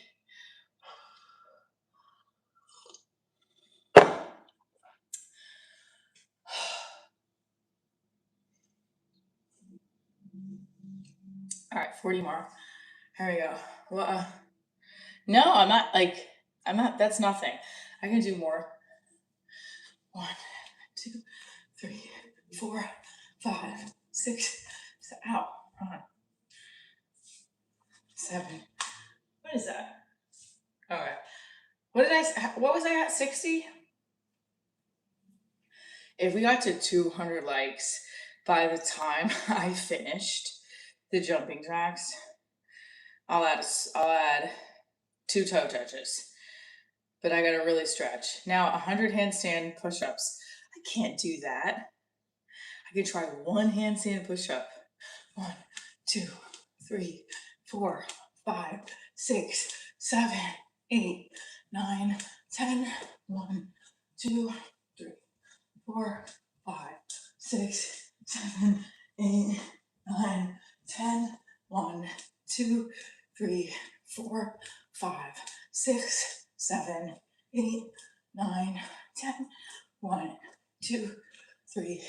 All right, 40 more. Here we go. Well, no, I'm not, that's nothing. I can do more. 1, 2, 3, 4, 5, 6, ow, hold on. 7. What is that? Okay. What was I at? 60? If we got to 200 likes by the time I finished the jumping jacks, I'll add 2 toe touches. But I gotta really stretch. Now 100 handstand push-ups. I can't do that. I can try 1 handstand push-up. 1, 2, 3, 4, 5, 6, 7, 8, 9, 10. 1, 2, 3, 4, 5, 6, 7, 8, 9, 10. 1, 2, 3, 4, 5, 6, 7, 8, 9, 10. 1, 2, 3,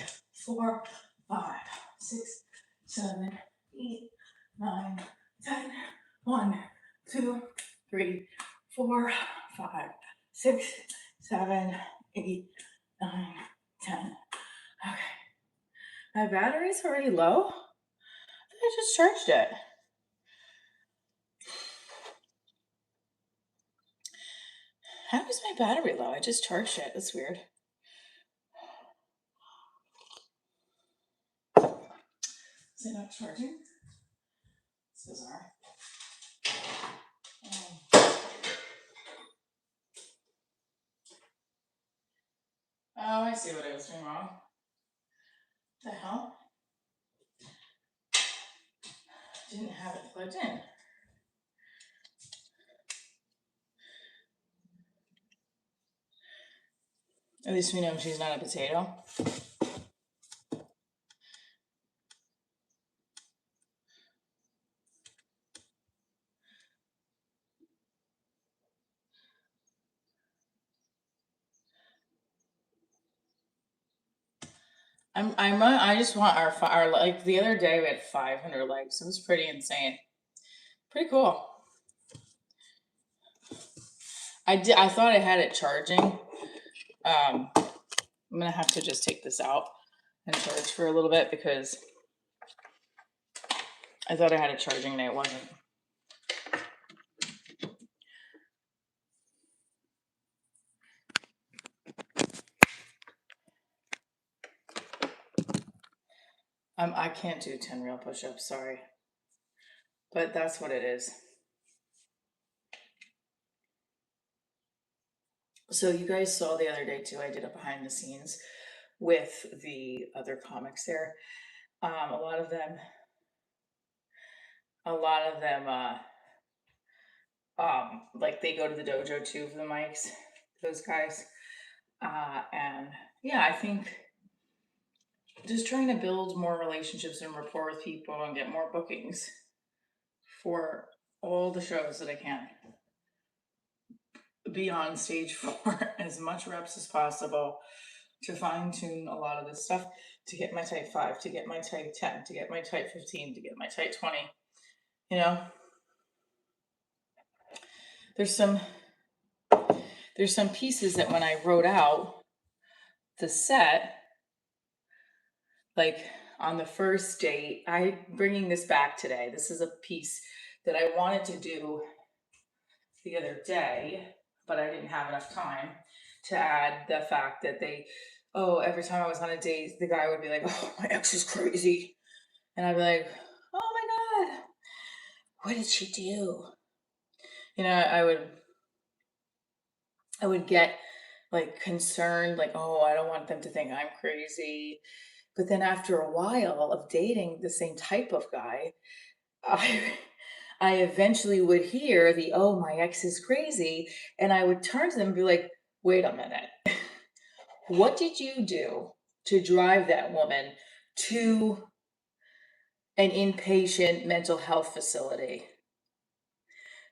4, 5, 6, 7, 8, 9, 10. 1, 2, 3, 4, 5, 6, 7, 8, 9, 10. Okay. My battery's already low. I just charged it. How is my battery low? I just charged it. That's weird. Is it not charging? It's bizarre. Oh, I see what I was doing wrong. The hell? Didn't have it plugged in. At least we know she's not a potato. I just want our like the other day we had 500 likes. It was pretty insane. Pretty cool. I thought I had it charging. I'm gonna have to just take this out and charge for a little bit because I thought I had it charging and it wasn't. I can't do 10 real push-ups, sorry. But that's what it is. So you guys saw the other day too, I did a behind the scenes with the other comics there. A lot of them, like they go to the dojo too for the mics, those guys. And yeah, I think just trying to build more relationships and rapport with people and get more bookings for all the shows that I can. Be on stage for as much reps as possible to fine tune a lot of this stuff to get my type 5, to get my type 10, to get my type 15, to get my type 20. You know, there's some pieces that when I wrote out the set, like on the first date, I bringing this back today. This is a piece that I wanted to do the other day, but I didn't have enough time to add the fact that every time I was on a date, the guy would be like, oh, my ex is crazy. And I'd be like, oh my God, what did she do? You know, I would get like concerned, like, oh, I don't want them to think I'm crazy. But then after a while of dating the same type of guy, I eventually would hear oh, my ex is crazy. And I would turn to them and be like, wait a minute. What did you do to drive that woman to an inpatient mental health facility?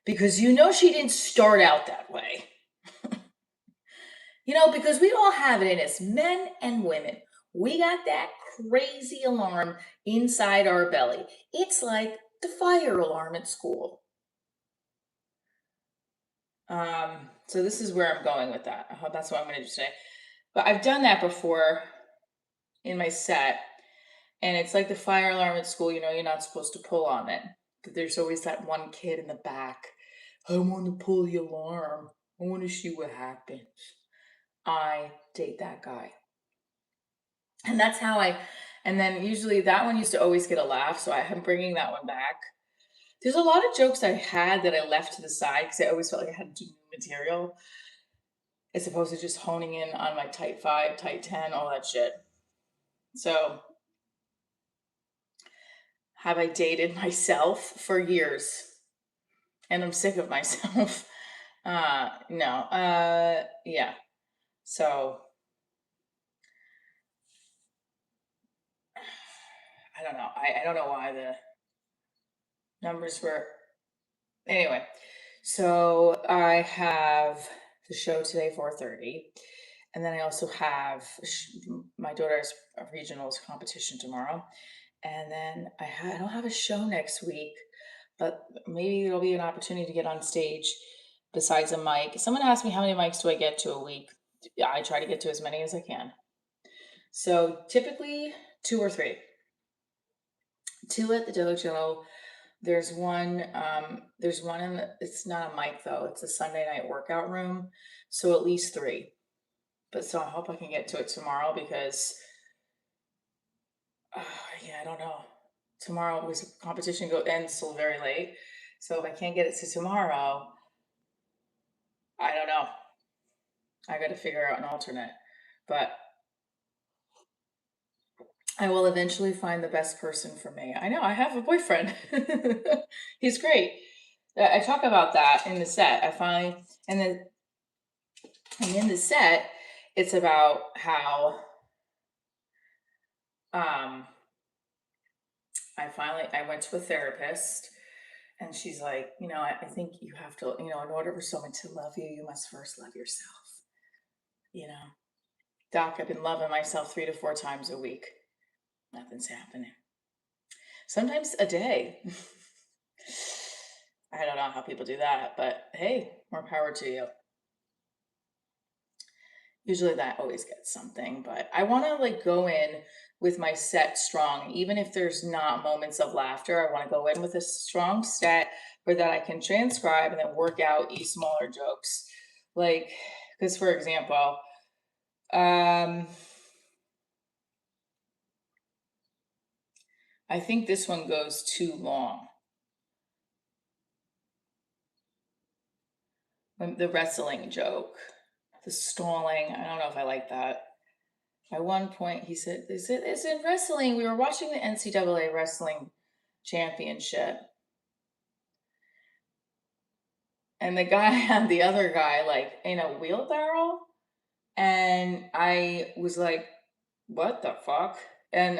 Because she didn't start out that way. Because we all have it in us, men and women. We got that crazy alarm inside our belly. It's like the fire alarm at school. So this is where I'm going with that. That's what I'm going to do today. But I've done that before in my set. And it's like the fire alarm at school, you're not supposed to pull on it. But there's always that one kid in the back. I want to pull the alarm. I want to see what happens. I date that guy. And that's how and then usually that one used to always get a laugh. So I'm bringing that one back. There's a lot of jokes I had that I left to the side because I always felt like I had to do new material as opposed to just honing in on my type 5, type 10, all that shit. So, have I dated myself for years? And I'm sick of myself. No. Yeah. So, I don't know. I don't know why the numbers were. Anyway, so I have the show today, 4:30. And then I also have my daughter's regionals competition tomorrow. And then I don't have a show next week, but maybe there'll be an opportunity to get on stage besides a mic. Someone asked me how many mics do I get to a week. I try to get to as many as I can. So typically 2 or 3. 2 at the dojo. There's one in it's not a mic though. It's a Sunday night workout room. So at least 3. But so I hope I can get to it tomorrow because yeah, I don't know. Tomorrow was competition ends till very late. So if I can't get it to tomorrow, I don't know. I got to figure out an alternate. But I will eventually find the best person for me. I know I have a boyfriend. He's great. I talk about that in the set. I find, and in the set, it's about how I went to a therapist, and she's like, I think you have to, in order for someone to love you, you must first love yourself. Doc, I've been loving myself 3 to 4 times a week. Nothing's happening. Sometimes a day. I don't know how people do that, but hey, more power to you. Usually that always gets something, but I want to go in with my set strong, even if there's not moments of laughter. I want to go in with a strong set where that I can transcribe and then work out smaller jokes. Because for example, I think this one goes too long. The wrestling joke, the stalling. I don't know if I like that. At one point, he said, "It's in wrestling. We were watching the NCAA wrestling championship, and the guy had the other guy in a wheelbarrow, and I was like, what the fuck?" And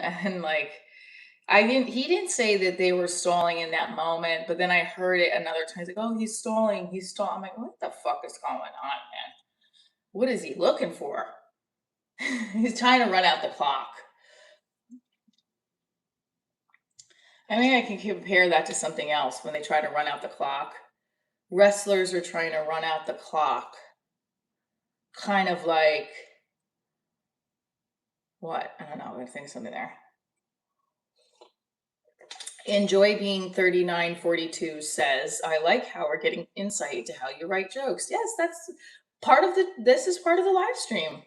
he didn't say that they were stalling in that moment, but then I heard it another time. He's like, "Oh, he's stalling. He's stalling." I'm like, what the fuck is going on, man? What is he looking for? He's trying to run out the clock. I mean, I can compare that to something else when they try to run out the clock. Wrestlers are trying to run out the clock. Kind of like, what? I don't know. I'm going to think something there. Enjoy Being 3942 says, I like how we're getting insight to how you write jokes. Yes, that's this is part of the live stream.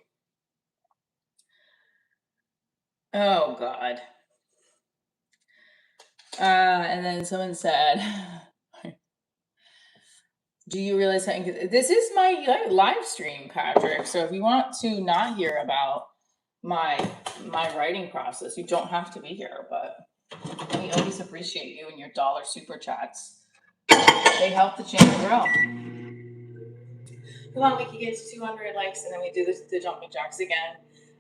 Oh, God. And then someone said, do you realize that this is my live stream, Patrick? So if you want to not hear about my writing process, you don't have to be here. But we always appreciate you and your dollar super chats. They help the channel grow. Come on, we can get to 200 likes and then we do the jumping jacks again.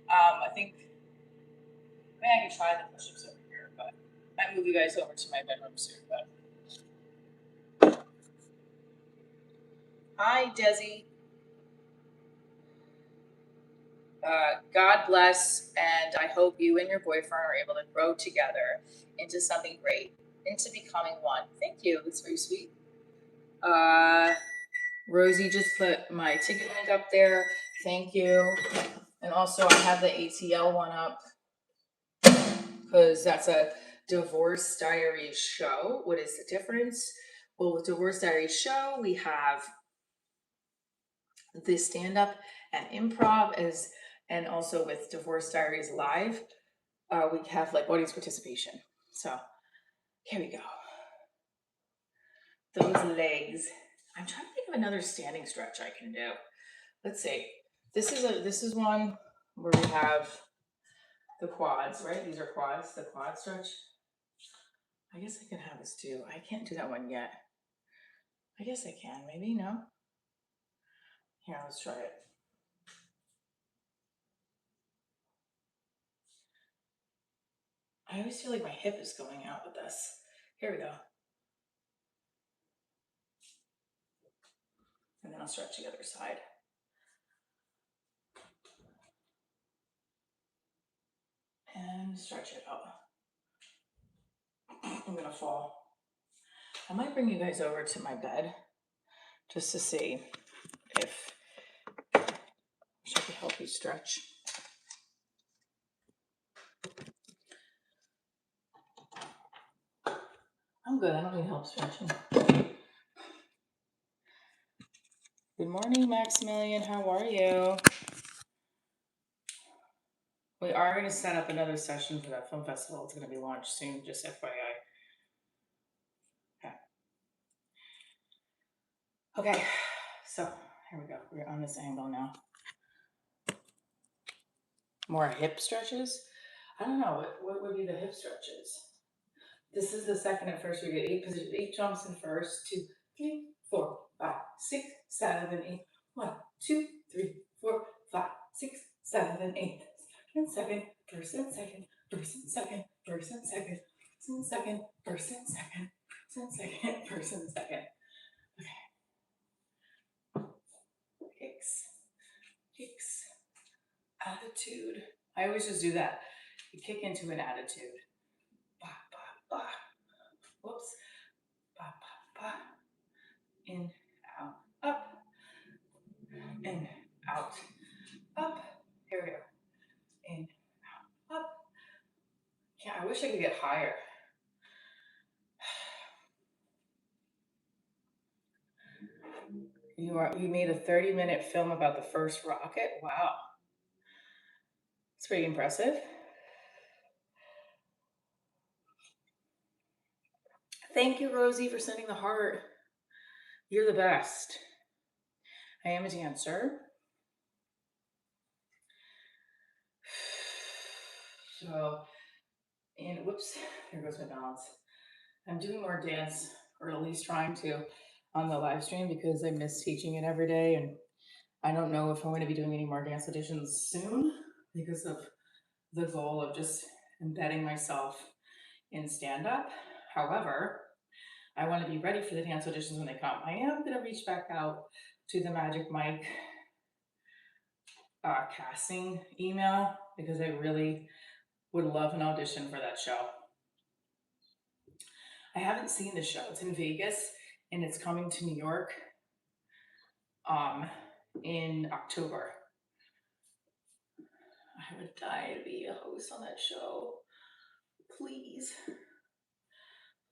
I think maybe I can try the push-ups over here, but I might move you guys over to my bedroom soon. But hi, Desi. God bless, and I hope you and your boyfriend are able to grow together into something great, into becoming one. Thank you. That's very sweet. Rosie just put my ticket link up there. Thank you. And also, I have the ATL one up because that's a Divorce Diaries show. What is the difference? Well, with Divorce Diaries show, we have the stand-up and improv is, and also with Divorce Diaries Live, we have like audience participation. So here we go. Those legs. I'm trying to think of another standing stretch I can do. Let's see. This is one where we have the quads, right? These are quads, the quad stretch. I guess I can have this too. I can't do that one yet. I guess I can, maybe, no? Here, let's try it. I always feel like my hip is going out with this. Here we go. And then I'll stretch the other side. And stretch it out. I'm gonna fall. I might bring you guys over to my bed just to see if I could help you stretch. I'm good, I don't need help stretching. Good morning, Maximilian, how are you? We are gonna set up another session for that film festival. It's gonna be launched soon, just FYI. Okay, so here we go. We're on this angle now. More hip stretches? I don't know, what would be the hip stretches? This is the second at first. We get 8 positions, 8 jumps in first, 2, 3, 4, 5, 6, 7, 8. 1, 2, 3, 4, 5, 6, 7, 8. And second, first and second, first and second, first and second, first and second, first and second, first and second, first and second. Okay. Kicks, attitude. I always just do that. You kick into an attitude. Ba, ba, ba. Whoops. Ba, ba, ba. In, out, up, in, out, up. Here we go. In, out, up. Yeah, I wish I could get higher. You made a 30-minute film about the first rocket? Wow. It's pretty impressive. Thank you, Rosie, for sending the heart. You're the best. I am a dancer. So, and whoops, there goes my balance. I'm doing more dance, or at least trying to, on the live stream because I miss teaching it every day. And I don't know if I'm going to be doing any more dance auditions soon because of the goal of just embedding myself in stand-up. However, I want to be ready for the dance auditions when they come. I am going to reach back out to the Magic Mike casting email because I really would love an audition for that show. I haven't seen the show. It's in Vegas and it's coming to New York in October. I would die to be a host on that show. Please.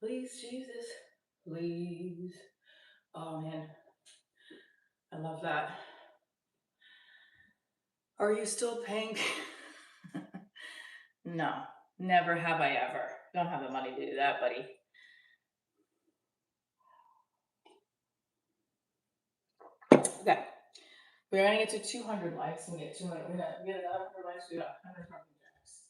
Please, Jesus. Please. Oh man. I love that. Are you still paying? No, never have I ever. Don't have the money to do that, buddy. Okay. We're gonna get to 200 likes and we get 200. We're gonna get another 100 likes. We got 100 fucking jacks.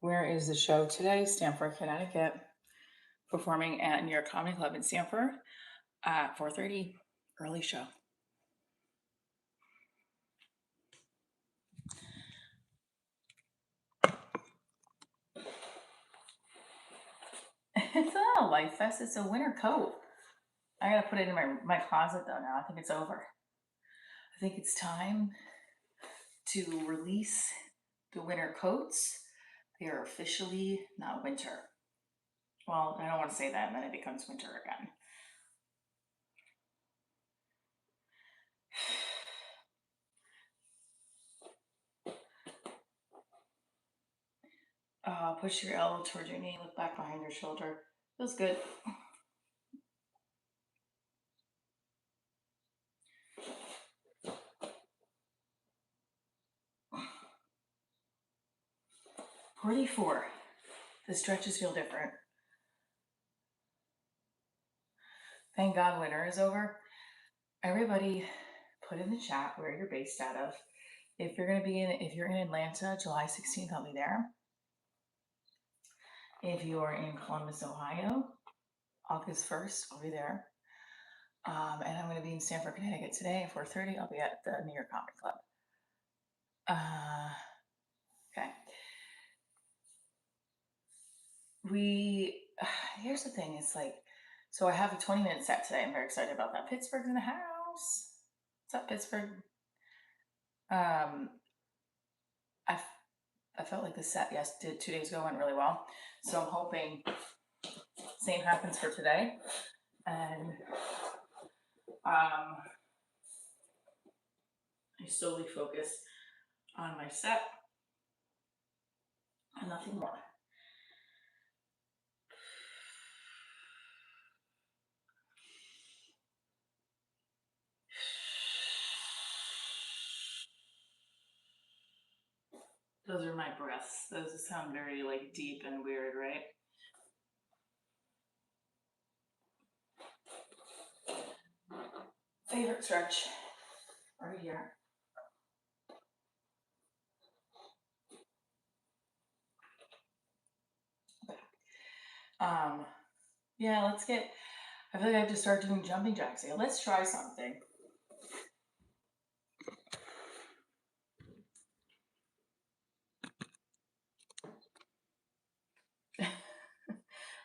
Where is the show today? Stamford, Connecticut. Performing at New York Comedy Club in Stamford at 4:30. Early show. It's not a life vest, it's a winter coat. I gotta put it in my closet though now. I think it's over. I think it's time to release the winter coats We are officially not winter. Well, I don't want to say that, and then it becomes winter again. Push your elbow towards your knee, look back behind your shoulder. Feels good. .44. The stretches feel different. Thank God winter is over. Everybody put in the chat where you're based out of. If you're in Atlanta, July 16th, I'll be there. If you are in Columbus, Ohio, August 1st, I'll be there. And I'm going to be in Stamford, Connecticut today at 4:30. I'll be at the New York Comedy Club. Okay. Here's the thing. It's like, so I have a 20-minute set today. I'm very excited about that. Pittsburgh's in the house. What's up, Pittsburgh? I felt like the set, did 2 days ago went really well. So I'm hoping same happens for today. And I solely focus on my set and nothing more. Those are my breaths. Those sound very like deep and weird, right? Favorite stretch right here. Yeah, I feel like I have to start doing jumping jacks here. Let's try something.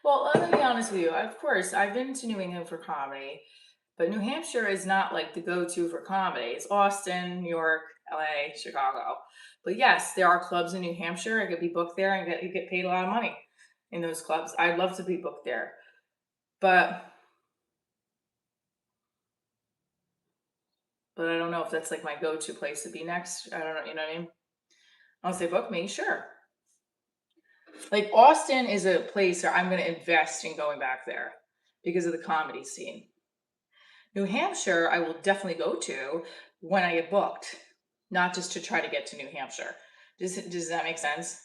Well, let me be honest with you. Of course, I've been to New England for comedy, but New Hampshire is not like the go-to for comedy. It's Boston, New York, LA, Chicago. But yes, there are clubs in New Hampshire. I could be booked there and get paid a lot of money in those clubs. I'd love to be booked there. But I don't know if that's like my go-to place to be next. I don't know, you know what I mean? Unless they book me, sure. Like Austin is a place where I'm going to invest in going back there because of the comedy scene. New Hampshire, I will definitely go to when I get booked, not just to try to get to New Hampshire. Does that make sense?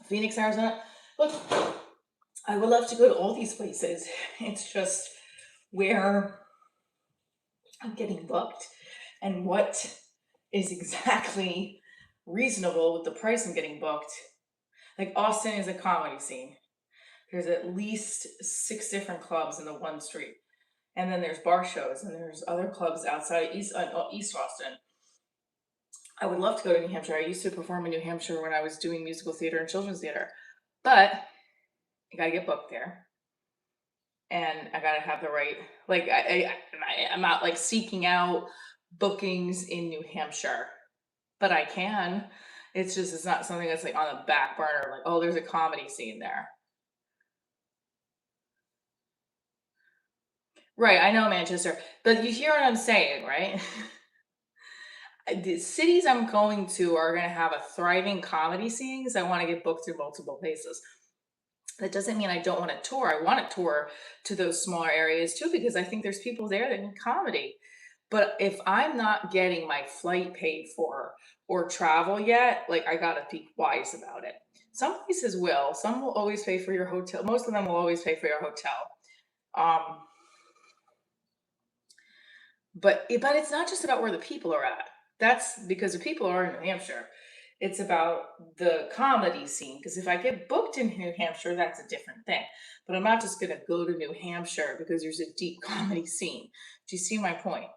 Phoenix, Arizona. Look, I would love to go to all these places. It's just where I'm getting booked and what is exactly reasonable with the price I'm getting booked. Like Austin is a comedy scene. There's at least 6 different clubs in the one street. And then there's bar shows and there's other clubs outside of East Austin. I would love to go to New Hampshire. I used to perform in New Hampshire when I was doing musical theater and children's theater. But I gotta get booked there. And I gotta have the right, like, I'm not like seeking out bookings in New Hampshire, but I can. It's not something that's like on the back burner, like, oh, there's a comedy scene there. Right, I know Manchester, but you hear what I'm saying, right? The cities I'm going to are going to have a thriving comedy scene because I want to get booked to multiple places. That doesn't mean I don't want to tour. I want to tour to those smaller areas too because I think there's people there that need comedy. But if I'm not getting my flight paid for or travel yet, like I gotta be wise about it. Some places will. Some will always pay for your hotel. Most of them will always pay for your hotel. Um, but it's not just about where the people are at. That's because the people are in New Hampshire. It's about the comedy scene. Because if I get booked in New Hampshire, that's a different thing. But I'm not just gonna go to New Hampshire because there's a deep comedy scene. Do you see my point?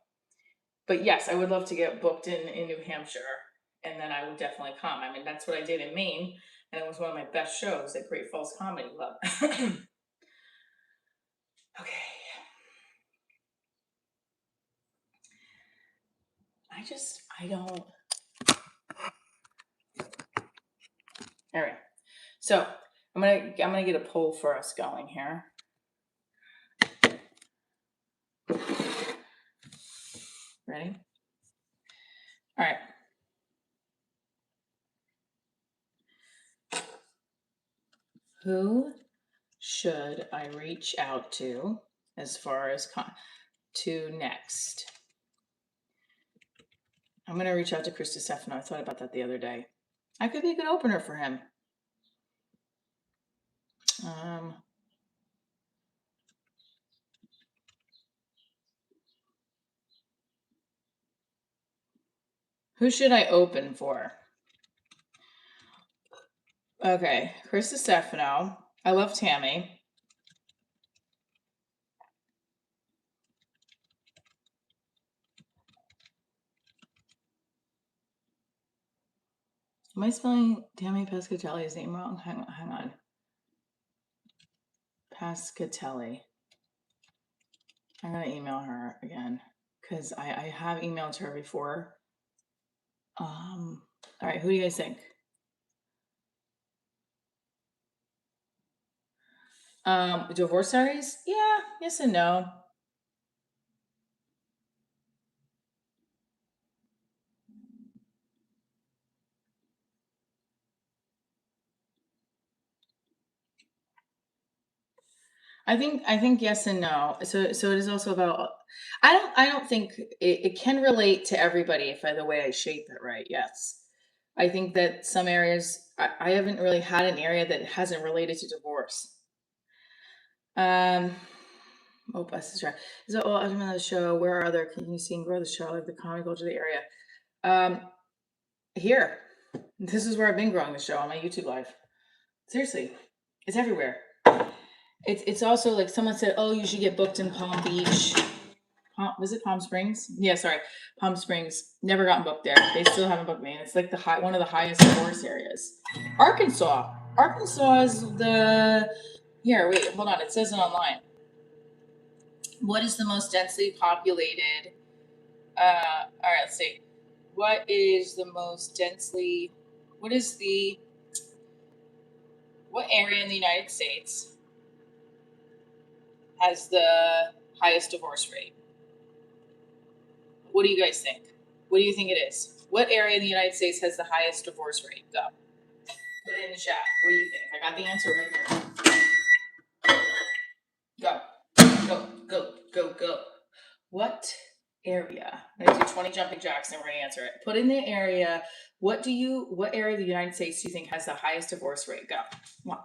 But yes, I would love to get booked in New Hampshire, and then I would definitely come. I mean, that's what I did in Maine, and it was one of my best shows at Great Falls Comedy Club. Okay. I don't. All right. So I'm gonna get a poll for us going here. Ready? All right. Who should I reach out to as far as to next? I'm gonna reach out to Chris DiStefano. I thought about that the other day. I could be a good opener for him. Who should I open for? Okay, Chris DiStefano. I love Tammy. Am I spelling Tammy Pescatelli's name wrong? Hang on. Pescatelli. I'm gonna email her again because I have emailed her before. All right, who do you guys think? Divorce Diaries? Yeah, yes and no. I think yes and no. So it is also about. I don't think it can relate to everybody if the way I shape it right. Yes, I think that some areas I haven't really had an area that hasn't related to divorce. Oh, bless this track. So, well, I'm on the show. Where are other? Can you see and grow the show? Like the comedy culture of the area. Here. This is where I've been growing the show on my YouTube live. Seriously, it's everywhere. It's also like someone said, oh, you should get booked in Palm Beach. Was it Palm Springs? Yeah, sorry, Palm Springs. Never gotten booked there. They still haven't booked me. It's like one of the highest divorce areas. Arkansas is the. Here, wait, hold on. It says it online. What is the most densely populated? All right, let's see. What is the most densely? What is the? What area in the United States has the highest divorce rate? What do you guys think? What do you think it is? What area in the United States has the highest divorce rate? Go. Put it in the chat. What do you think? I got the answer right here. Go. Go. What area? I'm gonna do 20 jumping jacks and we're gonna answer it. Put in the area. What area of the United States do you think has the highest divorce rate? Go. Come on.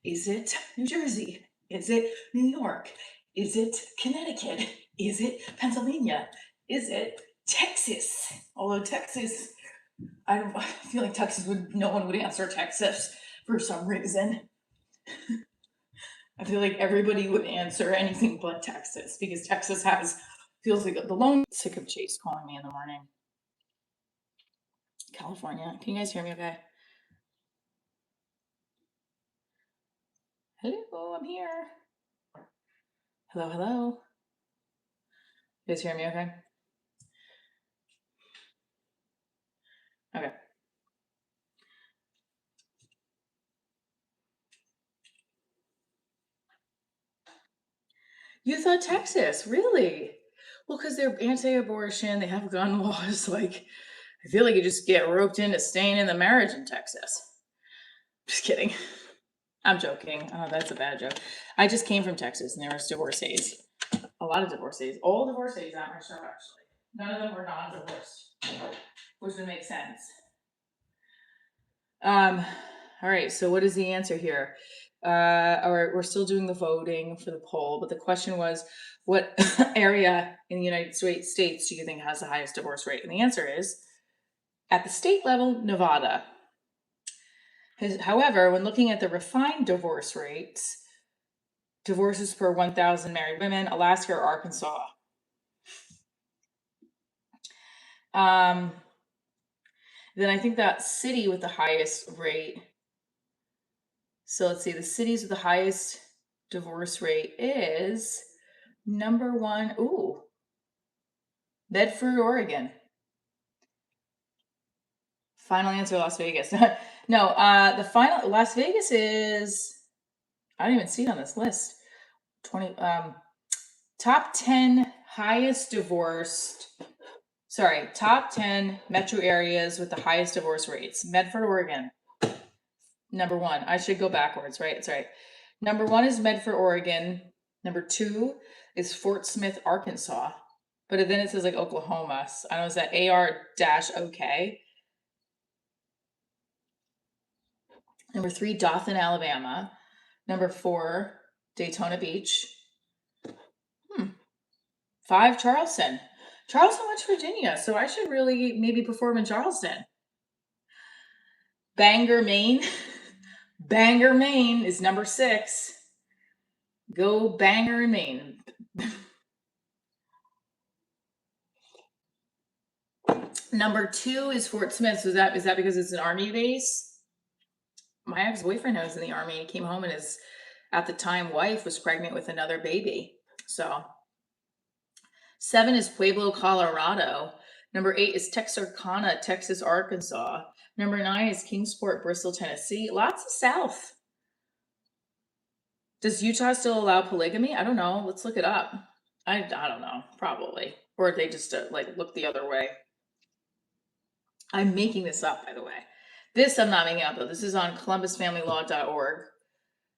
Is it New Jersey? Is it New York? Is it Connecticut? Is it Pennsylvania? Is it Texas? Although Texas, I feel like no one would answer Texas for some reason. I feel like everybody would answer anything but Texas because Texas feels like the lone. Sick of Chase calling me in the morning. California. Can you guys hear me okay? Hello, I'm here. Hello. You guys hear me okay? Okay. You thought Texas, really? Well, because they're anti-abortion, they have gun laws. Like, I feel like you just get roped into staying in the marriage in Texas. Just kidding. I'm joking. Oh, that's a bad joke. I just came from Texas, and there was divorcees. A lot of divorcees. All divorcees on my show, actually. None of them were non-divorced, which would make sense. All right. So, what is the answer here? All right, we're still doing the voting for the poll, but the question was, what area in the United States do you think has the highest divorce rate? And the answer is, at the state level, Nevada. However, when looking at the refined divorce rates, divorces per 1,000 married women, Alaska or Arkansas. Then I think that city with the highest rate. So let's see, the cities with the highest divorce rate is number one. Ooh, Bedford, Oregon. Final answer, Las Vegas. No, the final Las Vegas is. I don't even see it on this list. 20 top 10 highest divorced. Sorry, top 10 metro areas with the highest divorce rates. Medford, Oregon. Number 1. I should go backwards, right? It's right. Number 1 is Medford, Oregon. Number 2 is Fort Smith, Arkansas. But then it says like Oklahoma. I don't know, is that AR-OK? Number 3, Dothan, Alabama. Number 4, Daytona Beach. 5, Charleston. Charleston, West Virginia. So I should really maybe perform in Charleston. Bangor, Maine. Bangor, Maine is number 6. Go Bangor, Maine. Number 2 is Fort Smith. So is that because it's an Army base? My ex-boyfriend was in the Army. He came home and his, at the time, wife was pregnant with another baby. So 7 is Pueblo, Colorado. Number 8 is Texarkana, Texas, Arkansas. Number 9 is Kingsport, Bristol, Tennessee. Lots of South. Does Utah still allow polygamy? I don't know. Let's look it up. I don't know. Probably. Or they just like look the other way. I'm making this up, by the way. This I'm not making up, though. This is on columbusfamilylaw.org.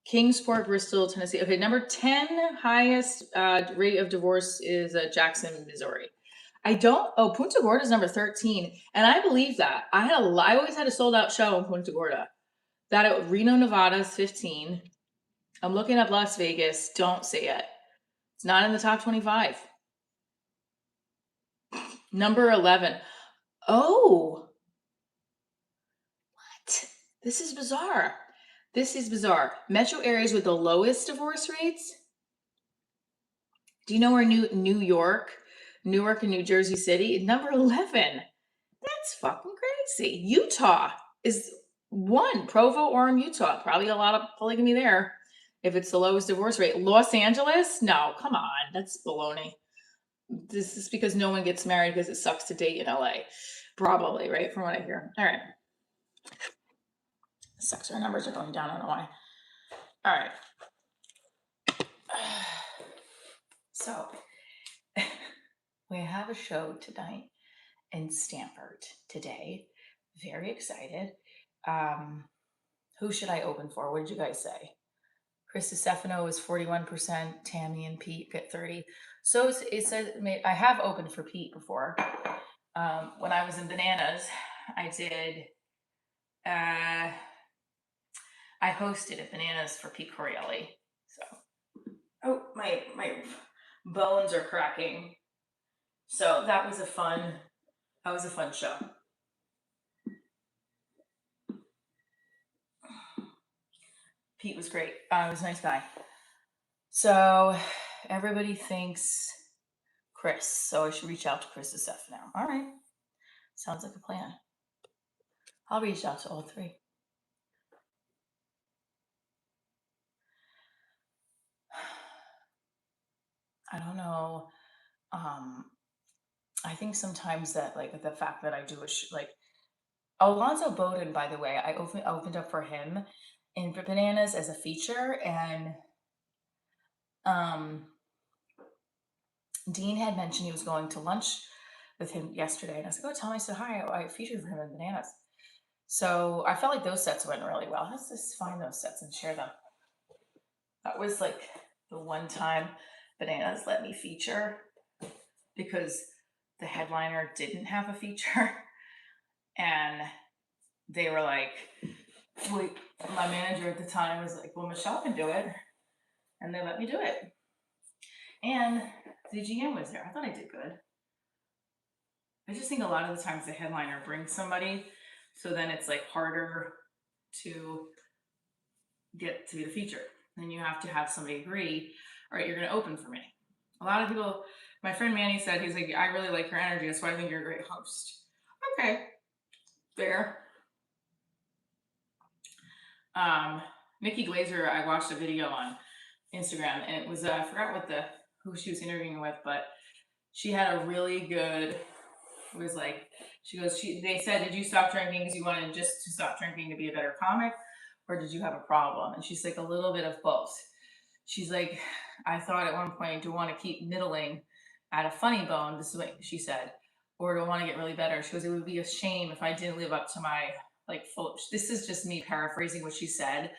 Kingsport, Bristol, Tennessee. Okay, number 10 highest rate of divorce is Jackson, Missouri. Punta Gorda is number 13. And I believe that. I always had a sold out show in Punta Gorda. Reno, Nevada is 15. I'm looking up Las Vegas. Don't say it. It's not in the top 25. Number 11. Oh. What? This is bizarre. Metro areas with the lowest divorce rates. Do you know where New York, Newark, and New Jersey City? Number 11. That's fucking crazy. Utah is 1. Provo, Orem, Utah. Probably a lot of polygamy there. If it's the lowest divorce rate. Los Angeles? No, come on. That's baloney. This is because no one gets married because it sucks to date in LA. Probably, right? From what I hear. All right. Sucks. Our numbers are going down. I don't know why. All right. So, we have a show tonight in Stanford today. Very excited. Who should I open for? What did you guys say? Chris Stefano is 41%. Tammy and Pete get 30. So it says I have opened for Pete before. When I was in Bananas, I did. I hosted at Bananas for Pete Correale. So, my bones are cracking. So that was a fun show. Pete was great. He was a nice guy. So everybody thinks Chris, so I should reach out to Chris Stefano. All right. Sounds like a plan. I'll reach out to all 3. I don't know. I think sometimes that like the fact that I do like Alonzo Bowden, by the way, I opened up for him in Bananas as a feature, and Dean had mentioned he was going to lunch with him yesterday, and I was like, "Oh, tell him I said hi. I featured for him in Bananas." So I felt like those sets went really well. Let's just find those sets and share them. That was like the one time Bananas let me feature because the headliner didn't have a feature, and they were like, wait, my manager at the time was like, well, Michelle can do it. And they let me do it. And the GM was there. I thought I did good. I just think a lot of the times the headliner brings somebody, so then it's like harder to get to be the feature. Then you have to have somebody agree, all right, you're going to open for me. A lot of people, my friend Manny said, he's like, I really like your energy, that's why I think you're a great host. Okay, fair. Nikki Glazer, I watched a video on Instagram, and it was I forgot who she was interviewing with, but she had a really good was like, she goes, they said, did you stop drinking because you wanted just to stop drinking to be a better comic? Or did you have a problem? And she's like, a little bit of both. She's like, I thought at one point, do I want to keep middling at a funny bone? This is what she said. Or do I want to get really better? She goes, it would be a shame if I didn't live up to my like full. This is just me paraphrasing what she said,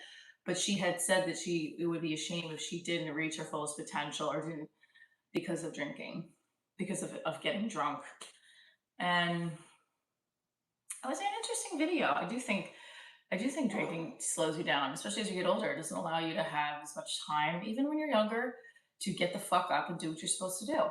but she had said that it would be a shame if she didn't reach her fullest potential or didn't because of drinking, because of getting drunk. And it was an interesting video. I do think drinking slows you down, especially as you get older. It doesn't allow you to have as much time, even when you're younger, to get the fuck up and do what you're supposed to do.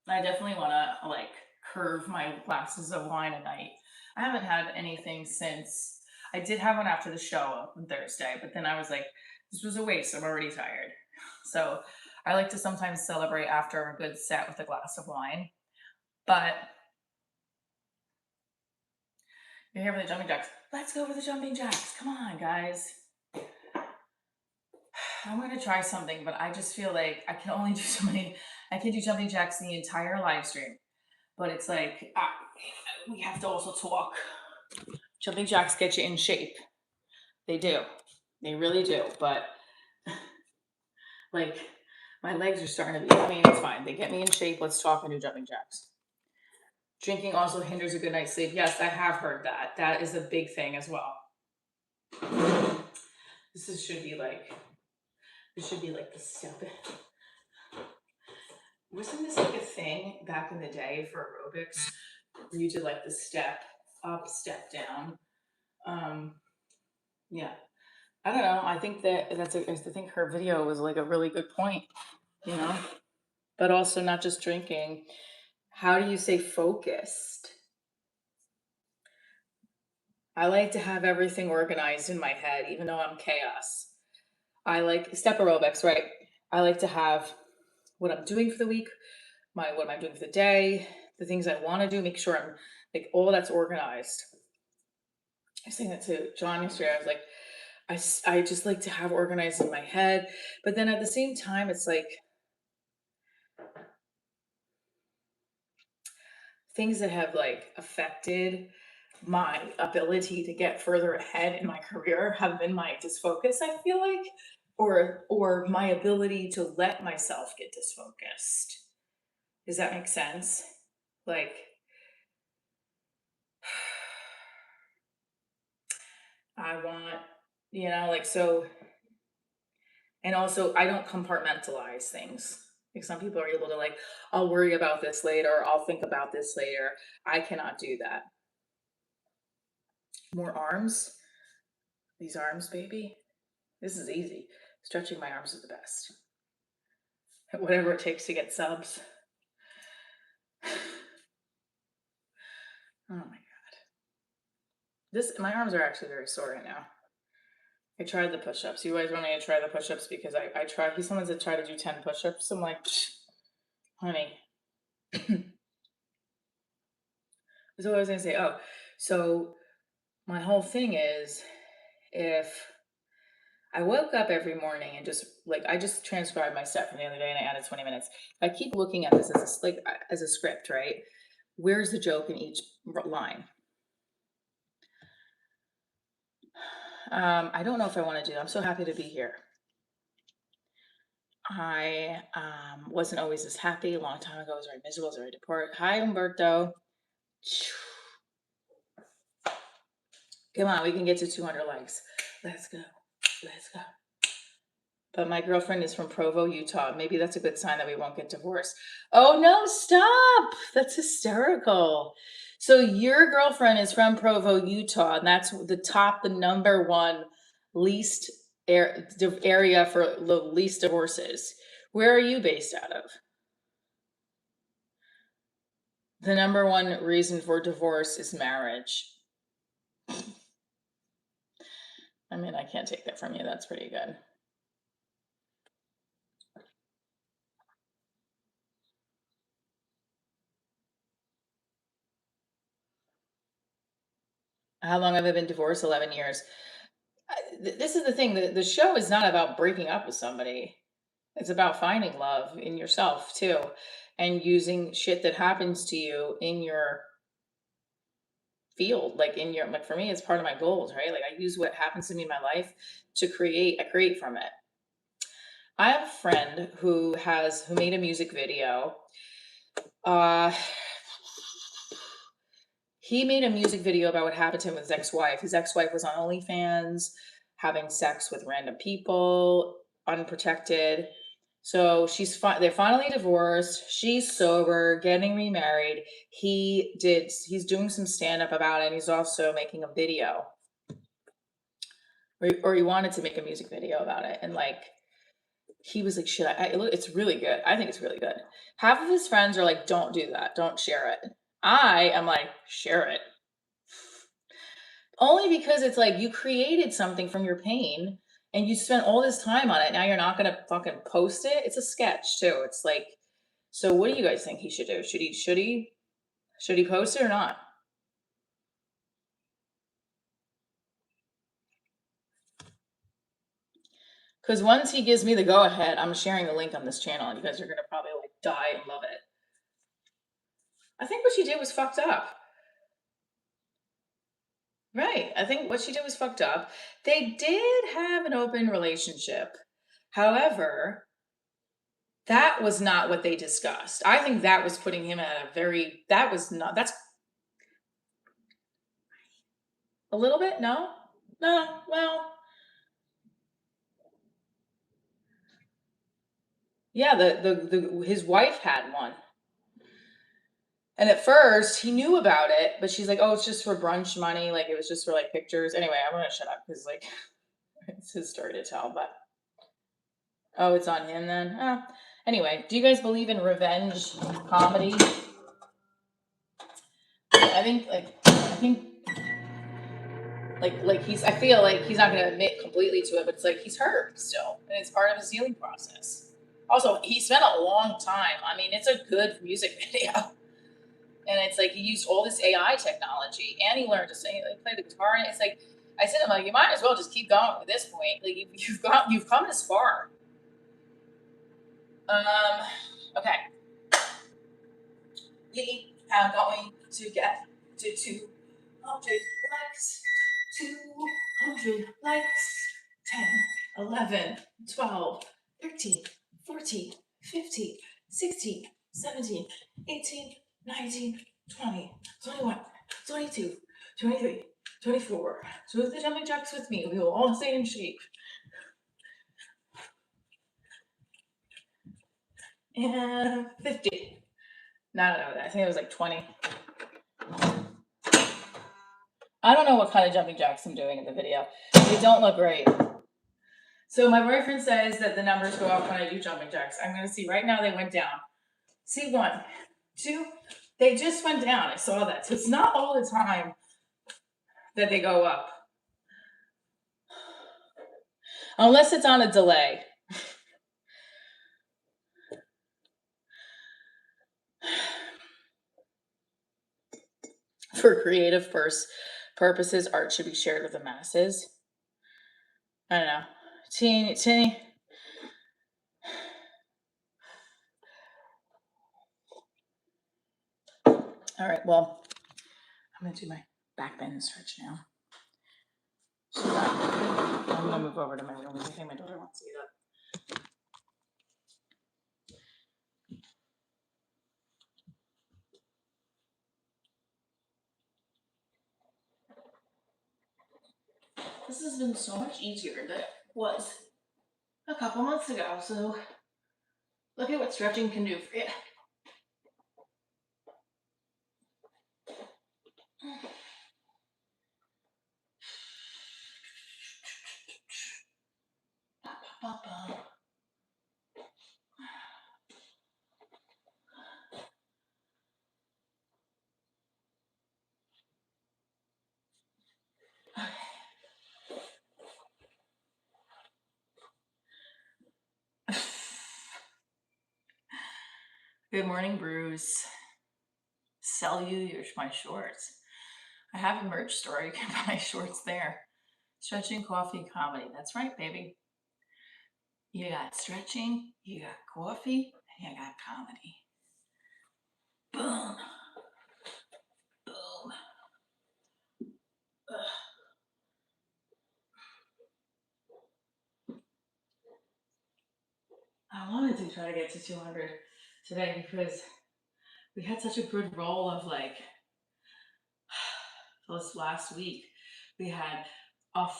I definitely want to like curve my glasses of wine a night. I haven't had anything since. I did have one after the show on Thursday, but then I was like, this was a waste. I'm already tired. So I like to sometimes celebrate after a good set with a glass of wine. But you're here for the jumping jacks. Let's go for the jumping jacks. Come on, guys. I'm gonna try something, but I just feel like I can only do so many. I can do jumping jacks the entire live stream, but it's like we have to also talk. Jumping jacks get you in shape. They do. They really do. But like my legs are starting to be. I mean, it's fine. They get me in shape. Let's talk and do jumping jacks. Drinking also hinders a good night's sleep. Yes, I have heard that. That is a big thing as well. Should be like. This should be like the step. Wasn't this like a thing back in the day for aerobics? Where you did like the step up, step down. Yeah. I don't know. I think I think her video was like a really good point, you know? But also not just drinking. How do you stay focused? I like to have everything organized in my head, even though I'm chaos. I like step aerobics, right? I like to have what I'm doing for the week, what am I doing for the day, the things I want to do, make sure I'm like all that's organized. I was saying that to John yesterday. I was like, I just like to have organized in my head. But then at the same time, it's like things that have like affected my ability to get further ahead in my career have been my disfocus, I feel like, or my ability to let myself get disfocused. Does that make sense? Like I want, like so. And also, I don't compartmentalize things. Like some people are able to like, I'll worry about this later, or I'll think about this later. I cannot do that. More arms. These arms, baby. This is easy. Stretching my arms is the best. Whatever it takes to get subs. Oh my god. My arms are actually very sore right now. I tried the push-ups. You guys want me to try the push-ups because I tried. He's someone that tried to do 10 push-ups. I'm like, honey. So what I was gonna say. Oh, so my whole thing is if I woke up every morning and I just transcribed my step from the other day and I added 20 minutes. I keep looking at this as a script, right? Where's the joke in each line? I don't know if I want to do. I'm so happy to be here. I wasn't always this happy. A long time ago, I was very miserable. I was very depressed. Hi, Umberto. Come on, we can get to 200 likes. Let's go. Let's go. But my girlfriend is from Provo, Utah. Maybe that's a good sign that we won't get divorced. Oh no, stop. That's hysterical. So your girlfriend is from Provo, Utah, and that's the number one least area for the least divorces. Where are you based out of? The number one reason for divorce is marriage. I mean, I can't take that from you. That's pretty good. How long have I been divorced? 11 years. This is the thing. The show is not about breaking up with somebody. It's about finding love in yourself too, and using shit that happens to you in your field, like in your, like for me, it's part of my goals, right? Like I use what happens to me in my life to create. I create from it. I have a friend who made a music video. Uh, he made a music video about what happened to him with his ex-wife. His ex-wife was on OnlyFans, having sex with random people, unprotected. So they're finally divorced. She's sober, getting remarried. He's doing some stand-up about it, and he's also making a video. Or he wanted to make a music video about it. And like he was like, shit, it's really good. I think it's really good. Half of his friends are like, don't do that. Don't share it. I am like, share it. Only because it's like you created something from your pain and you spent all this time on it. Now you're not gonna fucking post it. It's a sketch too. It's like, so what do you guys think he should do? Should he post it or not? Because once he gives me the go ahead, I'm sharing the link on this channel and you guys are gonna probably like die and love it. I think what she did was fucked up. Right. I think what she did was fucked up. They did have an open relationship. However, that was not what they discussed. I think that was putting him at that was not, that's a little bit, no? No, well, yeah, his wife had one. And at first he knew about it, but she's like, oh, it's just for brunch money. Like it was just for like pictures. Anyway, I'm gonna shut up because like it's his story to tell, but oh, it's on him then. Anyway, do you guys believe in revenge comedy? I think I feel like he's not gonna admit completely to it, but it's like he's hurt still, and it's part of his healing process. Also, he spent a long time. I mean, it's a good music video, and it's like he used all this AI technology, and he learned to sing, like play the guitar. And it's like I said, I'm like, you might as well just keep going at this point. Like you've come this far. Okay. We are going to get to 200 likes. 200 likes. 10, 11, 12, 13, 14, 15, 16, 17, 18, 19, 20, 21, 22, 23, 24. Do the jumping jacks with me. We will all stay in shape. And 50. No, I think it was like 20. I don't know what kind of jumping jacks I'm doing in the video. They don't look great. So my boyfriend says that the numbers go up when I do jumping jacks. I'm going to see right now they went down. See, 1, 2, they just went down. I saw that. So it's not all the time that they go up. Unless it's on a delay. For creative purposes, art should be shared with the masses. I don't know. Teeny. All right, well, I'm going to do my back bend and stretch now. So I'm going to move over to my room because I think my daughter wants to get up. This has been so much easier than it was a couple months ago. So look at what stretching can do for you. Good morning, Bruce. Sell you my shorts. I have a merch store. You can buy shorts there. Stretching, coffee, comedy. That's right, baby. You got stretching, you got coffee, and you got comedy. Boom. Boom. Ugh. I wanted to try to get to 200 today because we had such a good roll of like this last week. We had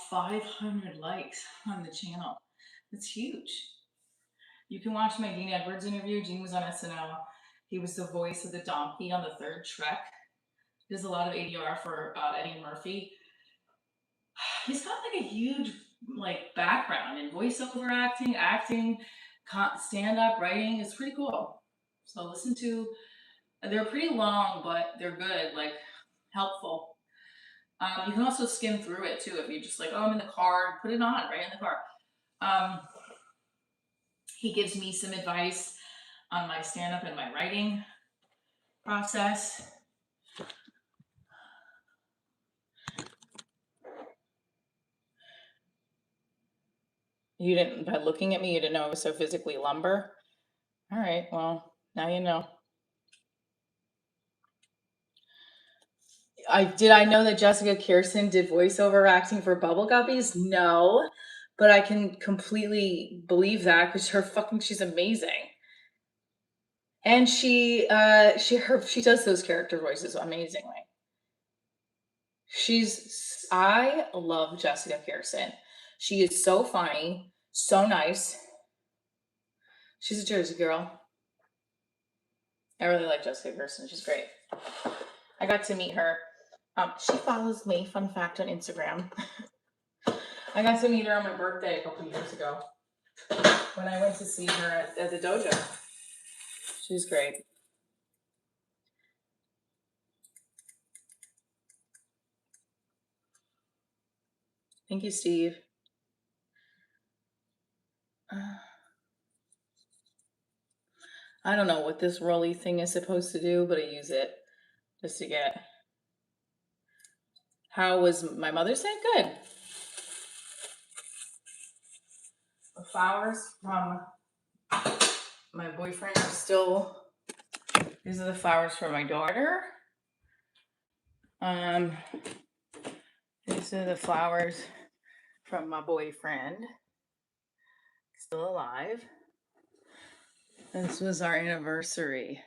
500 likes on the channel. That's huge. You can watch my Dean Edwards interview. Dean was on SNL. He was the voice of the donkey on the third Trek. He does a lot of ADR for Eddie Murphy. He's got like a huge like background in voiceover acting, stand up, writing. It's pretty cool. So listen to. They're pretty long, but they're good. Like helpful. You can also skim through it too if you just like, oh, I'm in the car, put it on right in the car. He gives me some advice on my stand up and my writing process. You didn't, by looking at me, you didn't know I was so physically lumber? All right, well, now you know. Did I know that Jessica Kirsten did voiceover acting for Bubble Guppies? No, but I can completely believe that because she's amazing. And she does those character voices amazingly. I love Jessica Kirsten. She is so funny, so nice. She's a Jersey girl. I really like Jessica Kirsten. She's great. I got to meet her. She follows me, fun fact, on Instagram. I got to meet her on my birthday a couple years ago when I went to see her at the dojo. She's great. Thank you, Steve. I don't know what this rolly thing is supposed to do, but I use it just to get. How was my Mother's Day? Good. The flowers from my boyfriend are still. These are the flowers for my daughter. These are the flowers from my boyfriend. Still alive. This was our anniversary.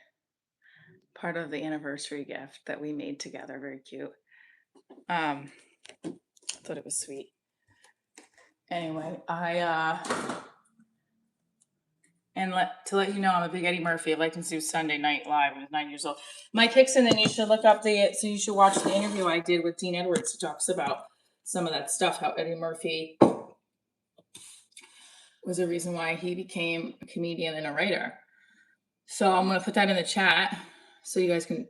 Part of the anniversary gift that we made together. Very cute. I thought it was sweet. Anyway, to let you know, I'm a big Eddie Murphy. I've liked him do Sunday Night Live when I was 9 years old. Mike Hickson, then you should look up you should watch the interview I did with Dean Edwards. He talks about some of that stuff, how Eddie Murphy was the reason why he became a comedian and a writer. So I'm going to put that in the chat so you guys can.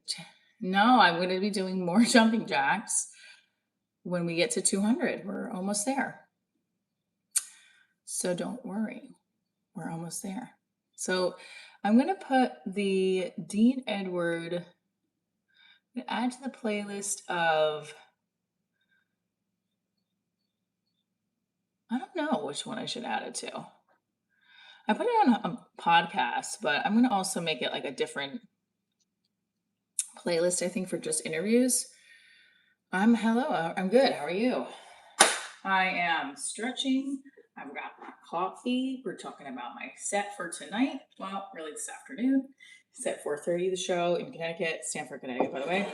No, I'm going to be doing more jumping jacks when we get to 200. We're almost there. So don't worry. We're almost there. So I'm going to put the Dean Edward, add to the playlist of, I don't know which one I should add it to. I put it on a podcast, but I'm going to also make it like a different playlist, I think, for just interviews. Hello, I'm good. How are you? I am stretching. I've got my coffee. We're talking about my set for tonight. Well, really this afternoon. It's at 4:30, the show in Connecticut, Stamford, Connecticut, by the way.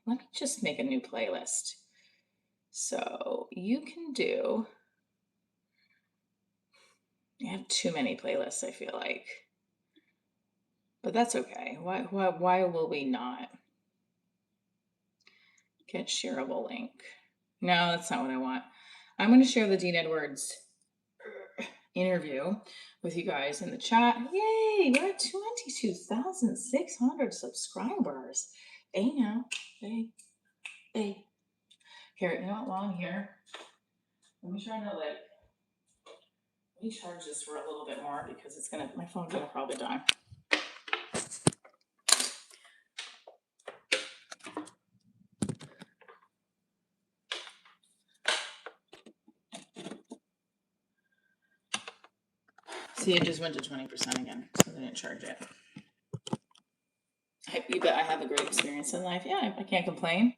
Let me just make a new playlist. So you can do. I have too many playlists, I feel like. But that's okay. Why will we not? Get shareable link. No, that's not what I want. I'm going to share the Dean Edwards interview with you guys in the chat. Yay! We're at 22,600 subscribers. Hey now. Hey. Here, you know what? While I'm here, let me charge this for a little bit more because my phone's gonna probably die. See, it just went to 20% again, so they didn't charge it. You bet I have a great experience in life. Yeah, I can't complain.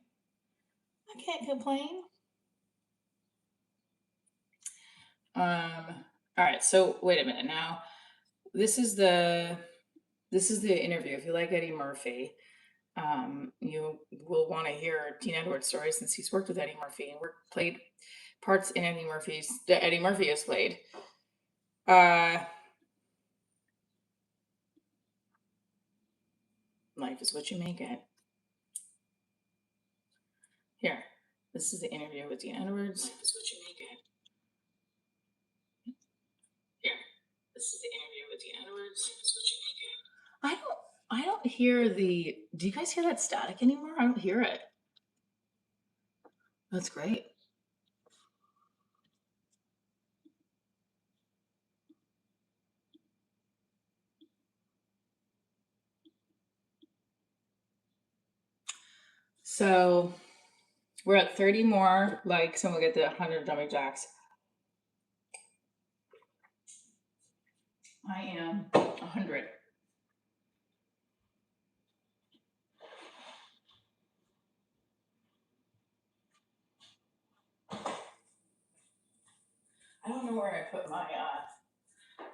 I can't complain. All right, so wait a minute now. This is the interview. If you like Eddie Murphy, you will want to hear Dean Edwards' story since he's worked with Eddie Murphy and played parts in Eddie Murphy's that Eddie Murphy has played. Life is what you make it. Here, this is the interview with Dean Edwards. Life is what you make it. Here, this is the interview with Dean Edwards. Life is what you make it. I don't hear the. Do you guys hear that static anymore? I don't hear it. That's great. So we're at 30 more likes and we'll get the 100 jumping jacks. I am 100. I don't know where I put my, I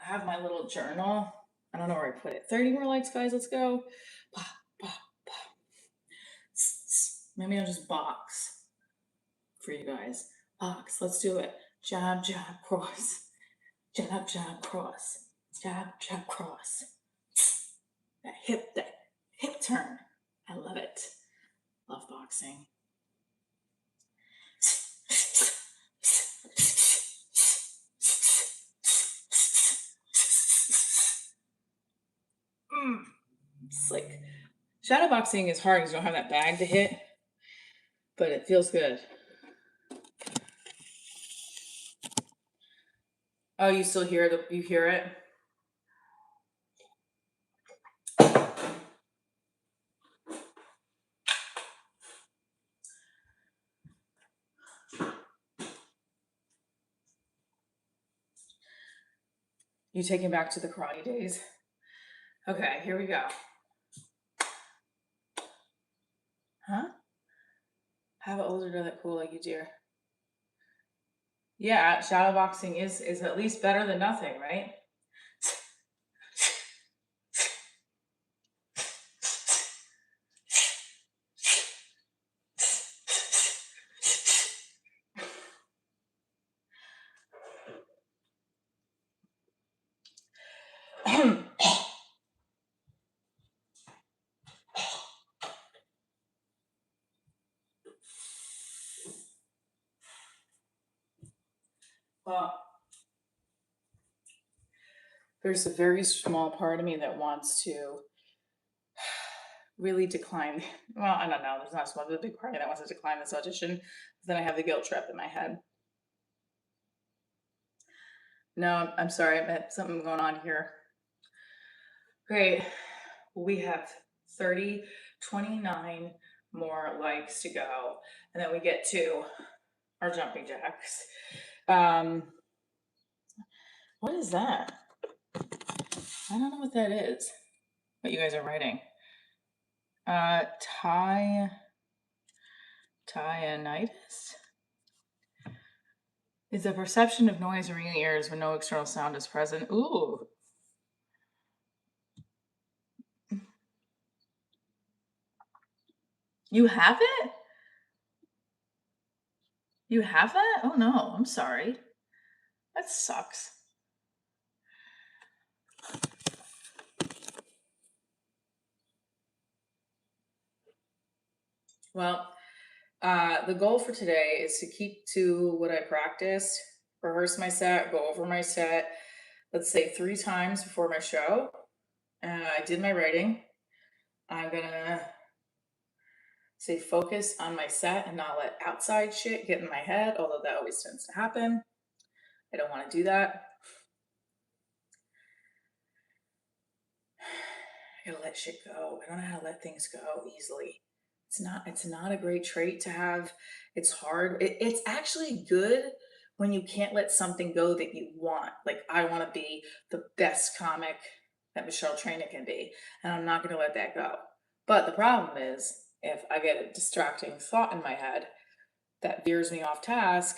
have my little journal. I don't know where I put it. 30 more likes, guys. Let's go. Maybe I'll just box for you guys. Box. Let's do it. Jab, jab, cross. Jab, jab, cross. Jab, jab, cross. That hip turn. I love it. Love boxing. It's like shadow boxing is hard because you don't have that bag to hit, but it feels good. Oh, you still hear you hear it? You take him back to the karate days? Okay, here we go. Huh? Have an older girl that cool like you, dear. Yeah, shadow boxing is at least better than nothing, right? Well, there's a very small part of me that wants to really decline. Well, I don't know. There's not a small, there's a big part of me that wants to decline this audition. Then I have the guilt trip in my head. No, I'm sorry. I had something going on here. Great. We have 30, 29 more likes to go. And then we get to our jumping jacks. What is that? I don't know what that is. What you guys are writing. Tyanitis is a perception of noise or ringing ears when no external sound is present. Ooh. You have it? You have that? Oh no, I'm sorry. That sucks. Well, the goal for today is to keep to what I practiced, rehearse my set, go over my set, let's say 3 times before my show. I did my writing. I'm gonna say focus on my set and not let outside shit get in my head, although that always tends to happen. I don't want to do that. I gotta let shit go. I don't know how to let things go easily. It's not a great trait to have. It's hard. It's actually good when you can't let something go that you want. Like, I want to be the best comic that Michelle Trainer can be, and I'm not going to let that go. But the problem is, if I get a distracting thought in my head that veers me off task,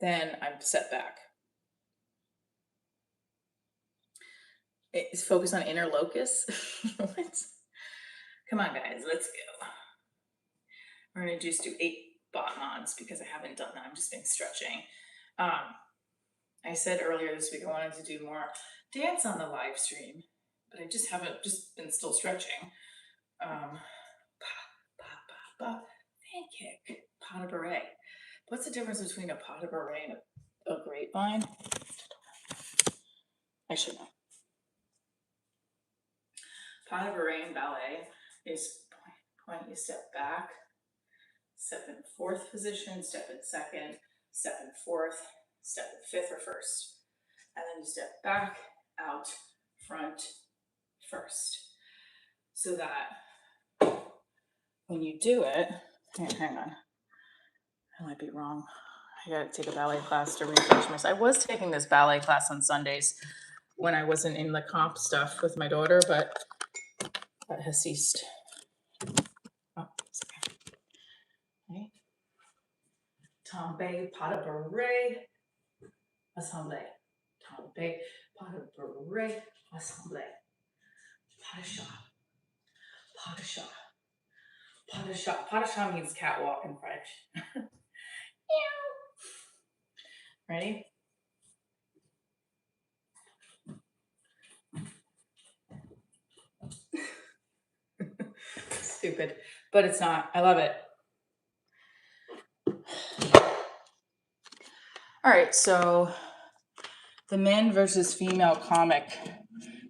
then I'm set back. It's focused on inner locus. What? Come on, guys, let's go. We're gonna just do 8 bot-mons because I haven't done that. I'm just been stretching. I said earlier this week I wanted to do more dance on the live stream, but I just haven't, just been still stretching. Pas kick, pas de beret. What's the difference between a pas de beret and a grapevine? I should know. Pas de beret in ballet is point, you step back, step in 4th position, step in 2nd, step in 4th, step in 5th or 1st. And then you step back, out, front, 1st. So that when you do it, hang on, I might be wrong. I gotta take a ballet class to refresh myself. I was taking this ballet class on Sundays when I wasn't in the comp stuff with my daughter, but that has ceased. Oh, sorry. Okay. Tombe, pas de beret, assemblée. Tombe, pas de beret, assemblée. Pas de chat. Pas de chat. Pas de chat. Pas de chat means catwalk in French. Ready? Stupid, but it's not. I love it. All right, so the men versus female comic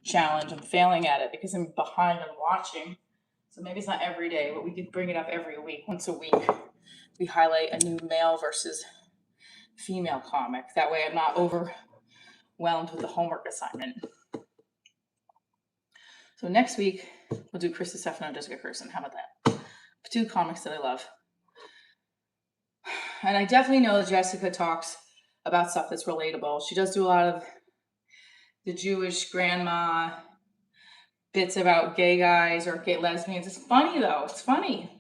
challenge. I'm failing at it because I'm behind on watching. So maybe it's not every day, but we could bring it up every week. Once a week, we highlight a new male versus female comic. That way I'm not overwhelmed with the homework assignment. So next week, we'll do Krista Stefano and Jessica Kirsten. How about that? 2 comics that I love. And I definitely know that Jessica talks about stuff that's relatable. She does do a lot of the Jewish grandma bits about gay guys or gay lesbians. It's funny though. It's funny.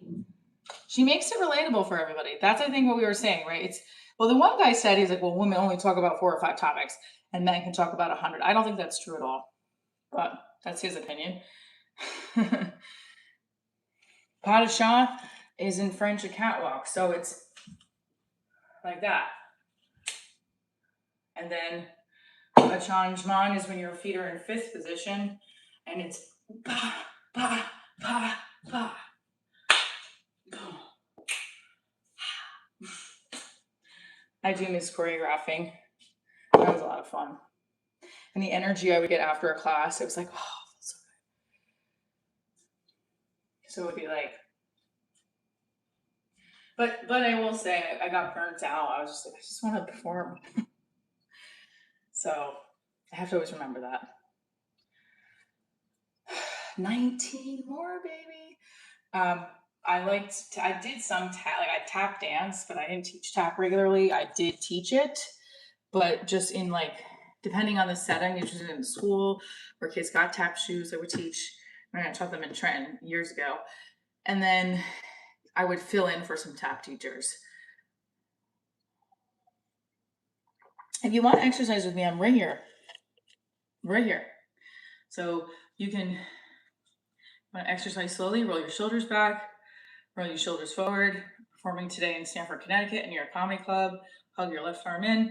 She makes it relatable for everybody. That's, I think, what we were saying, right? It's, well, the one guy said, he's like, well, women only talk about 4 or 5 topics and men can talk about 100. I don't think that's true at all, but that's his opinion. Pas de chat is in French a catwalk, so it's like that. And then a changement is when your feet are in 5th position, and it's pa, pa, pa, pa. I do miss choreographing. That was a lot of fun. And the energy I would get after a class, it was like, oh, that's so good. So it would be like, but I will say I got burnt out. I was just like, I just want to perform. So I have to always remember that. 19 more, baby. I did some tap, like I tap dance, but I didn't teach tap regularly. I did teach it, but just in like, depending on the setting, usually in school where kids got tap shoes, I would teach. I taught them in Trenton years ago. And then I would fill in for some tap teachers. If you want to exercise with me, I'm right here. Right here. So you can want to exercise slowly, roll your shoulders back, roll your shoulders forward. Performing today in Stamford, Connecticut, in your comedy club. Hug your left arm in,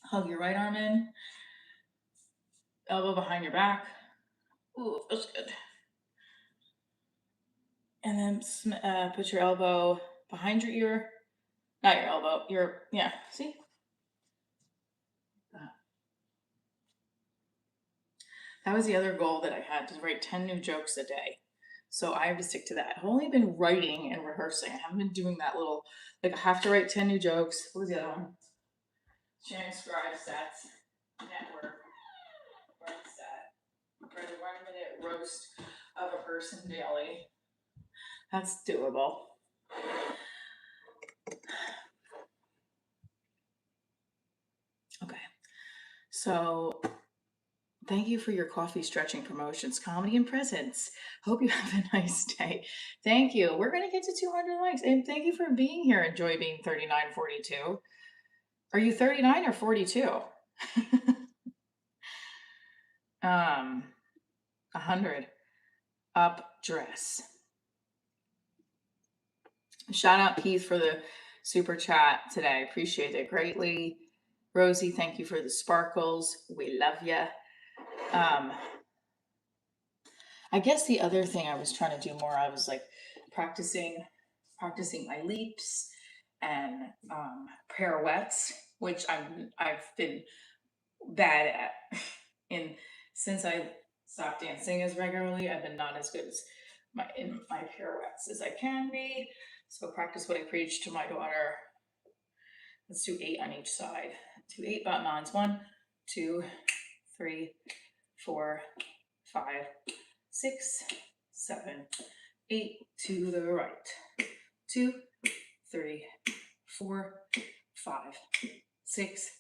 hug your right arm in, elbow behind your back. Ooh, feels good. And then put your elbow behind your ear, not your elbow, see? That was the other goal that I had, to write 10 new jokes a day. So I have to stick to that. I've only been writing and rehearsing. I haven't been doing that little, like I have to write 10 new jokes. What was the other one? Sharing scribe stats, network, write stat, write a 1-minute roast of a person daily. That's doable. So thank you for your coffee stretching promotions, comedy and presence. Hope you have a nice day. Thank you. We're going to get to 200 likes. And thank you for being here. Enjoy being 3942. Are you 39 or 42? 100. Up dress. Shout out Keith for the super chat today. Appreciate it greatly. Rosie, thank you for the sparkles. We love you. I guess the other thing I was trying to do more, I was like practicing my leaps and pirouettes, which I've been bad at. And since I stopped dancing as regularly, I've been not as good as in my pirouettes as I can be. So practice what I preach to my daughter. Let's do 8 on each side. Do 8 Batmans. 1, 2, 3, 4, 5, 6, 7, 8 to the right. 2, 3, 4, 5, 6,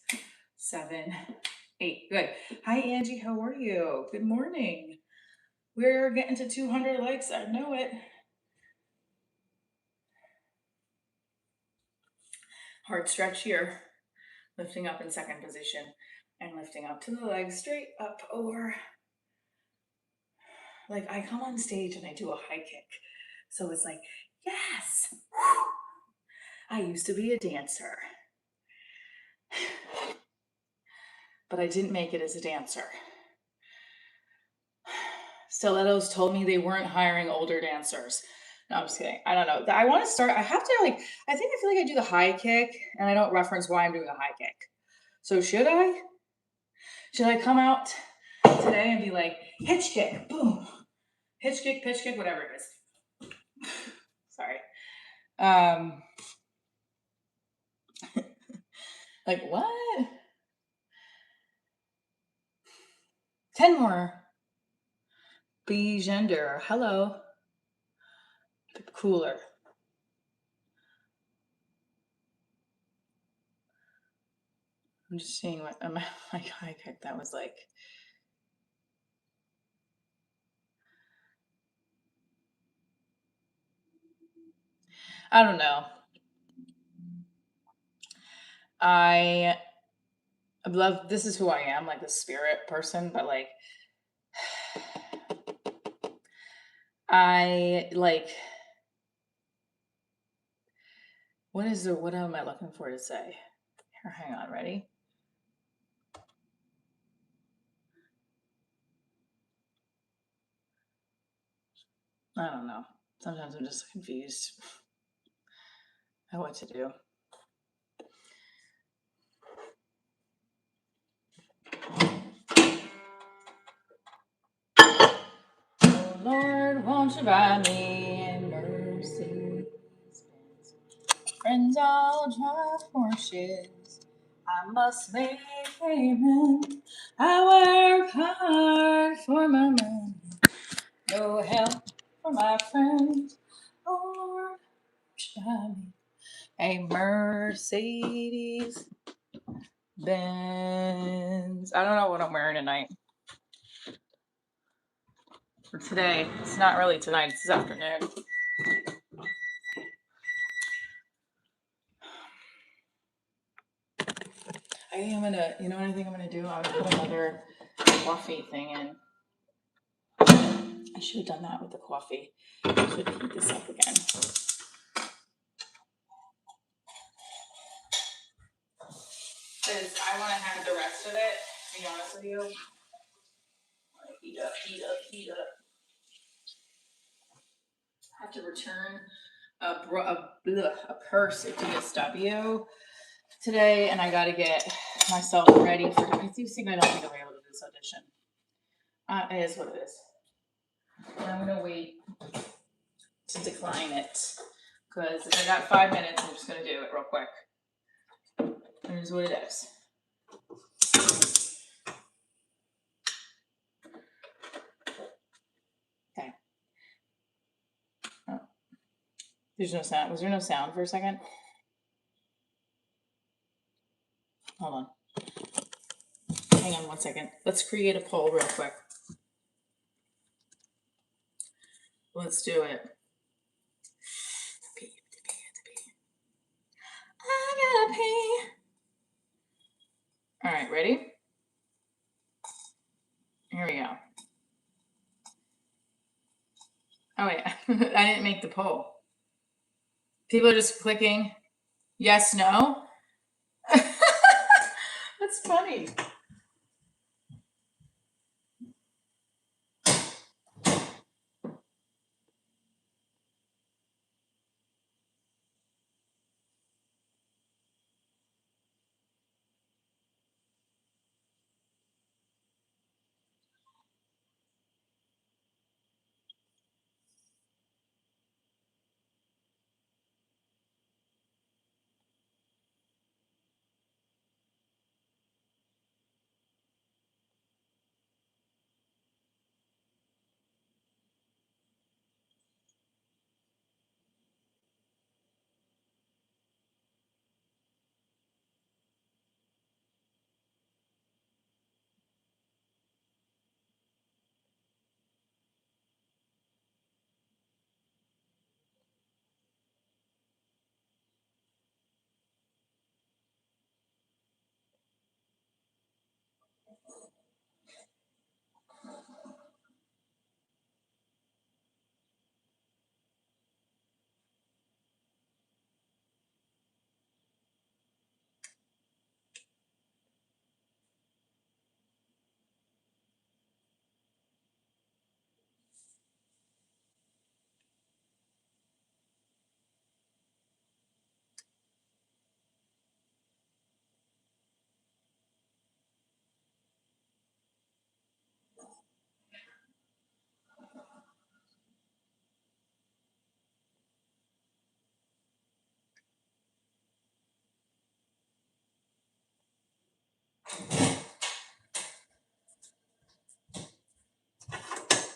7, 8. Good. Hi, Angie. How are you? Good morning. We're getting to 200 likes. I know it. Hard stretch here. Lifting up in second position and lifting up to the legs, straight up over. Like I come on stage and I do a high kick. So it's like, yes. I used to be a dancer. But I didn't make it as a dancer. Stilettos told me they weren't hiring older dancers. No, I'm just kidding. I don't know. I want to start. I have to I feel like I do the high kick and I don't reference why I'm doing a high kick. So should I? Should I come out today and be like, hitch kick, boom, hitch kick, pitch kick, whatever it is. Sorry. Like what? 10 more. Be gender. Hello. Cooler. I'm just seeing what my high kick that was like. I don't know. I love, this is who I am, like the spirit person, but like, I like, what am I looking for to say? Here, hang on, ready? I don't know. Sometimes I'm just confused at what to do. Oh Lord, won't you buy me a Mercedes? Friends all drive Porsches. I must make payment. I work hard for my money. No help for my friends. Oh Lord, won't you buy me a Mercedes Benz? I don't know what I'm wearing tonight. For today. It's not really tonight, it's this afternoon. I think I'm gonna, you know what I think I'm gonna do? I'm gonna put another coffee thing in. I should have done that with the coffee. I should heat this up again. Because I want to have the rest of it, to be honest with you. Heat up, heat up, heat up. I have to return a purse at DSW today, and I got to get myself ready for. I do think I don't think I'll be able to do this audition. It is what it is. And I'm gonna wait to decline it because if I got 5 minutes, I'm just gonna do it real quick. It is what it is. Okay. Oh. There's no sound. Was there no sound for a second? Hold on. Hang on one second. Let's create a poll real quick. Let's do it. I gotta pee. All right, ready? Here we go. Oh wait, I didn't make the poll. People are just clicking yes, no. That's funny.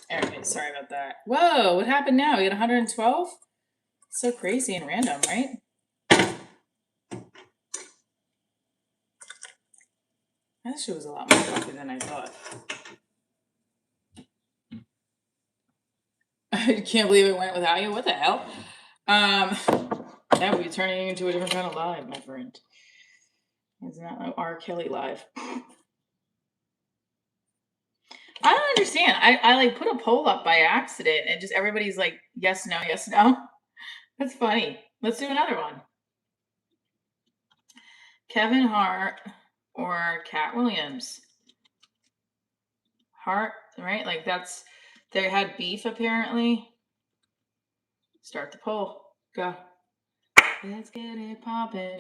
All right, sorry about that. Whoa, what happened now? We got 112? So crazy and random, right? That shit was a lot more coffee than I thought. I can't believe it went without you. What the hell? That would be turning into a different kind of live, my friend. It's not like R. Kelly live. I don't understand. I like put a poll up by accident and just everybody's like, yes, no, yes, no. That's funny. Let's do another one. Kevin Hart or Cat Williams? Hart, right? Like that's, they had beef apparently. Start the poll. Go. Let's get it poppin'.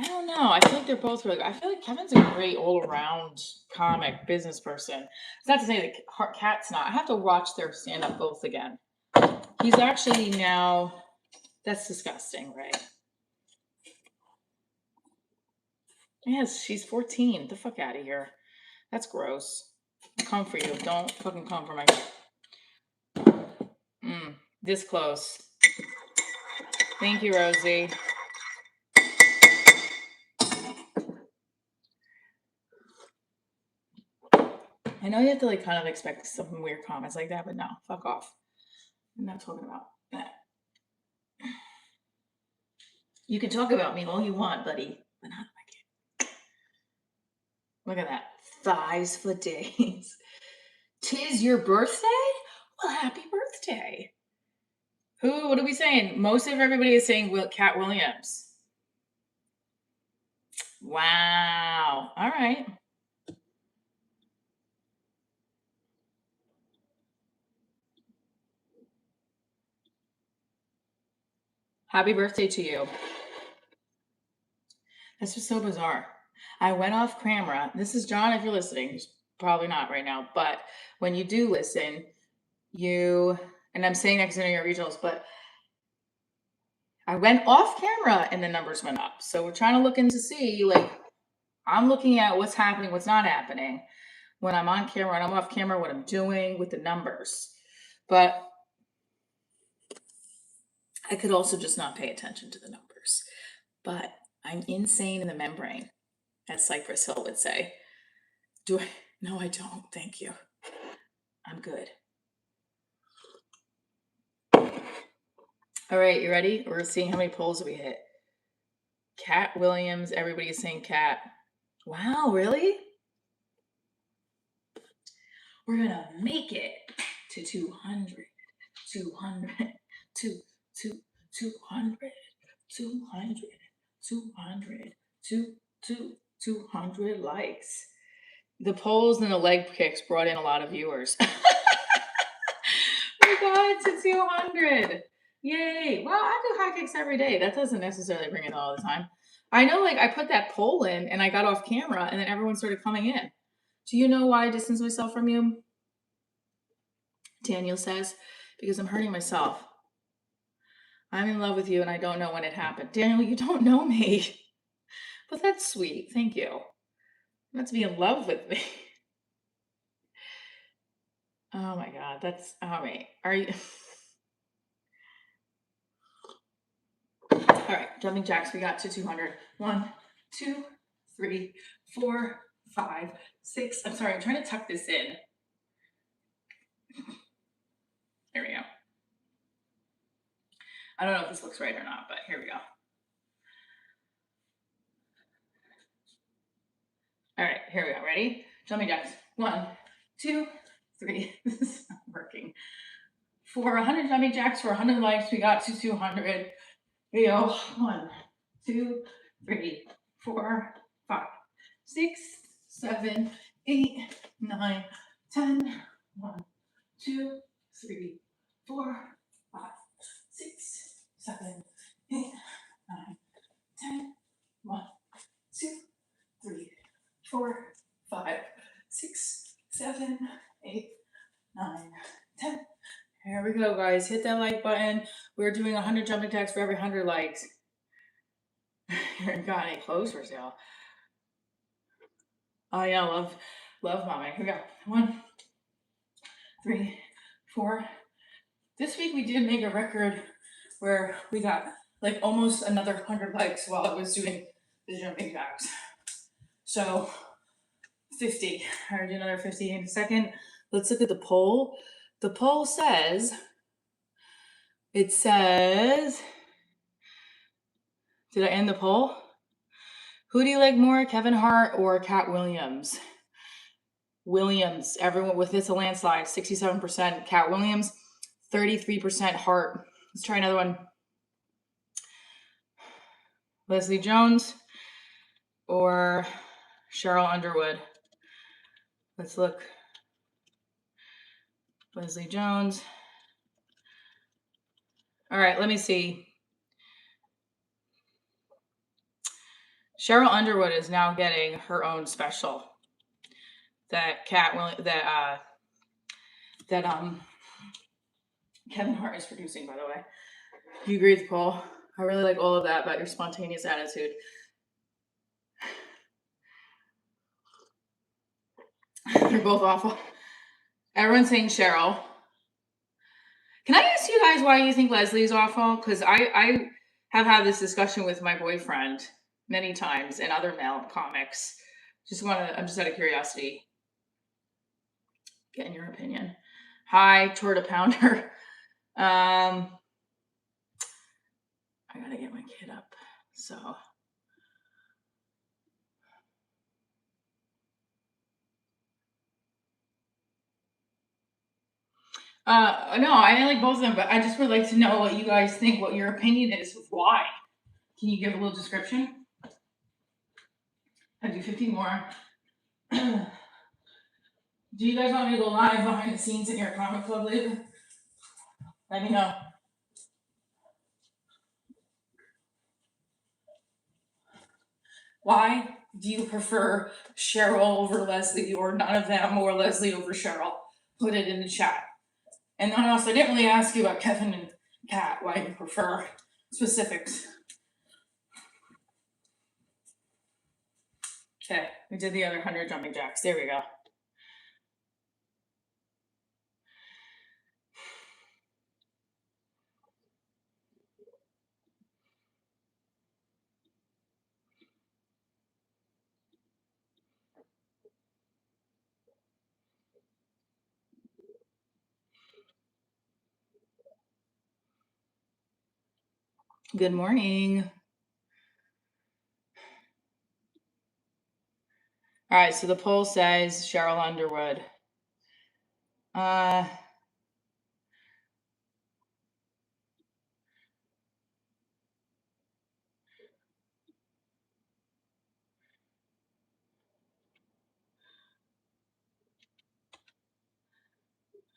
I don't know. I feel like they're both really. I feel like Kevin's a great all-around comic business person. It's not to say that Kat's not. I have to watch their stand-up both again. He's actually now. That's disgusting, right? Yes, she's 14. Get the fuck out of here. That's gross. I'll come for you. Don't fucking come for my. This close. Thank you, Rosie. I know you have to like kind of expect some weird comments like that, but no, fuck off. I'm not talking about that. You can talk about me all you want, buddy, but not my kid. Look at that. Thighs for days. 'Tis your birthday? Well, happy birthday. Who? What are we saying? Most of everybody is saying Cat Williams. Wow. All right. Happy birthday to you. That's just so bizarre. I went off camera. This is John, if you're listening. Probably not right now, but when you do listen, and I'm saying that because I know your regionals, but I went off camera and the numbers went up. So we're trying to look into see, like, I'm looking at what's happening, what's not happening when I'm on camera and I'm off camera, what I'm doing with the numbers. But I could also just not pay attention to the numbers. But I'm insane in the membrane, as Cypress Hill would say. Do I? No, I don't. Thank you. I'm good. All right, you ready? We're seeing how many polls we hit. Cat Williams, everybody's saying Cat. Wow, really? We're gonna make it to 200, 200, 200, 200 likes. The polls and the leg kicks brought in a lot of viewers. We got it to 200. Yay. Well, I do high kicks every day. That doesn't necessarily bring it all the time. I know, like, I put that poll in and I got off camera and then everyone started coming in. Do you know why I distance myself from you? Daniel says, because I'm hurting myself. I'm in love with you and I don't know when it happened. Daniel, you don't know me. But that's sweet. Thank you. Not to be in love with me. Oh my God. That's all right. Are you? All right. Jumping jacks. We got to 200. 1, 2, 3, 4, 5, 6. I'm sorry. I'm trying to tuck this in. There we go. I don't know if this looks right or not, but here we go. All right, here we go. Ready? Jumping jacks. 1, 2, 3. This is not working. For 100 jumping jacks, for 100 likes, we got to 200. We go 1, 2, 3, 4, 5, 6, 7, 8, 9, 10. 1, 2, 3, 4, 5, 6, 7, 8, 9, 10. 1, 2, 3, 4, 5, 6, 7, 8, 9, 10. Here we go, guys. Hit that like button. We're doing 100 jumping jacks for every 100 likes. Got any clothes for sale? Oh yeah, love mommy. Here we go. 1, 3, 4. This week we did make a record where we got like almost another 100 likes while I was doing the jumping jacks. So 50. I'll do another 50 in a second. Let's look at the poll. The poll says, did I end the poll? Who do you like more, Kevin Hart or Cat Williams? Williams, everyone with this a landslide, 67% Cat Williams, 33% Hart. Let's try another one. Leslie Jones or Cheryl Underwood? Let's look. Leslie Jones. All right, let me see. Cheryl Underwood is now getting her own special that Kevin Hart is producing, by the way. Do you agree with Paul? I really like all of that about your spontaneous attitude. They're both awful. Everyone's saying Cheryl. Can I ask you guys why you think Leslie's awful? Because I have had this discussion with my boyfriend many times and other male comics. I'm just out of curiosity. Getting your opinion. Hi, Torta Pounder. I gotta get my kid up. So no, I like both of them, but I just would like to know what you guys think, what your opinion is of why. Can you give a little description? I'll do 15 more. Do you guys want me to go live behind the scenes in your comic club later? Let me know. Why do you prefer Cheryl over Leslie or none of them or Leslie over Cheryl? Put it in the chat. And then also, I didn't really ask you about Kevin and Kat, why you prefer specifics. Okay, we did the other 100 jumping jacks. There we go. Good morning. All right, so the poll says Cheryl Underwood.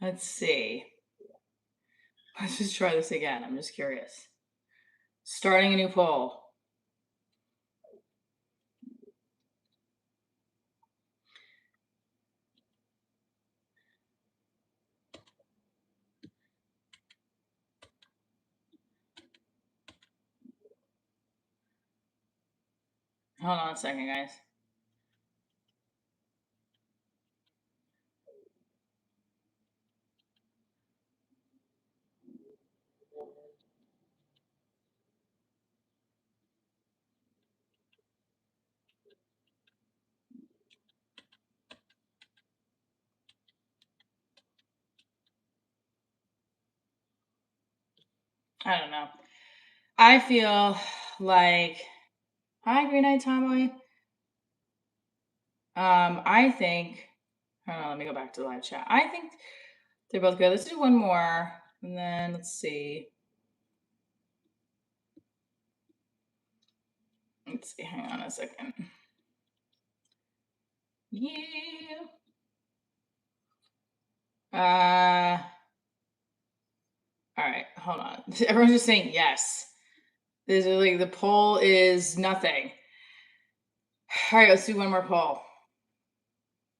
Let's see. Let's just try this again. I'm just curious. Starting a new poll. Hold on a second, guys. I don't know. I feel like, hi, Green Eyed Tomboy. I think, hold on, let me go back to the live chat. I think they're both good. Let's do one more, and then let's see. Let's see, hang on a second. Yeah. All right, hold on. Everyone's just saying yes. This is like the poll is nothing. All right, let's do one more poll.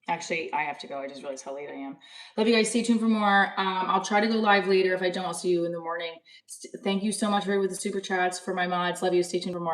Actually, I have to go. I just realized how late I am. Love you guys. Stay tuned for more. I'll try to go live later. If I don't, I'll see you in the morning. Thank you so much for with the super chats for my mods. Love you. Stay tuned for more.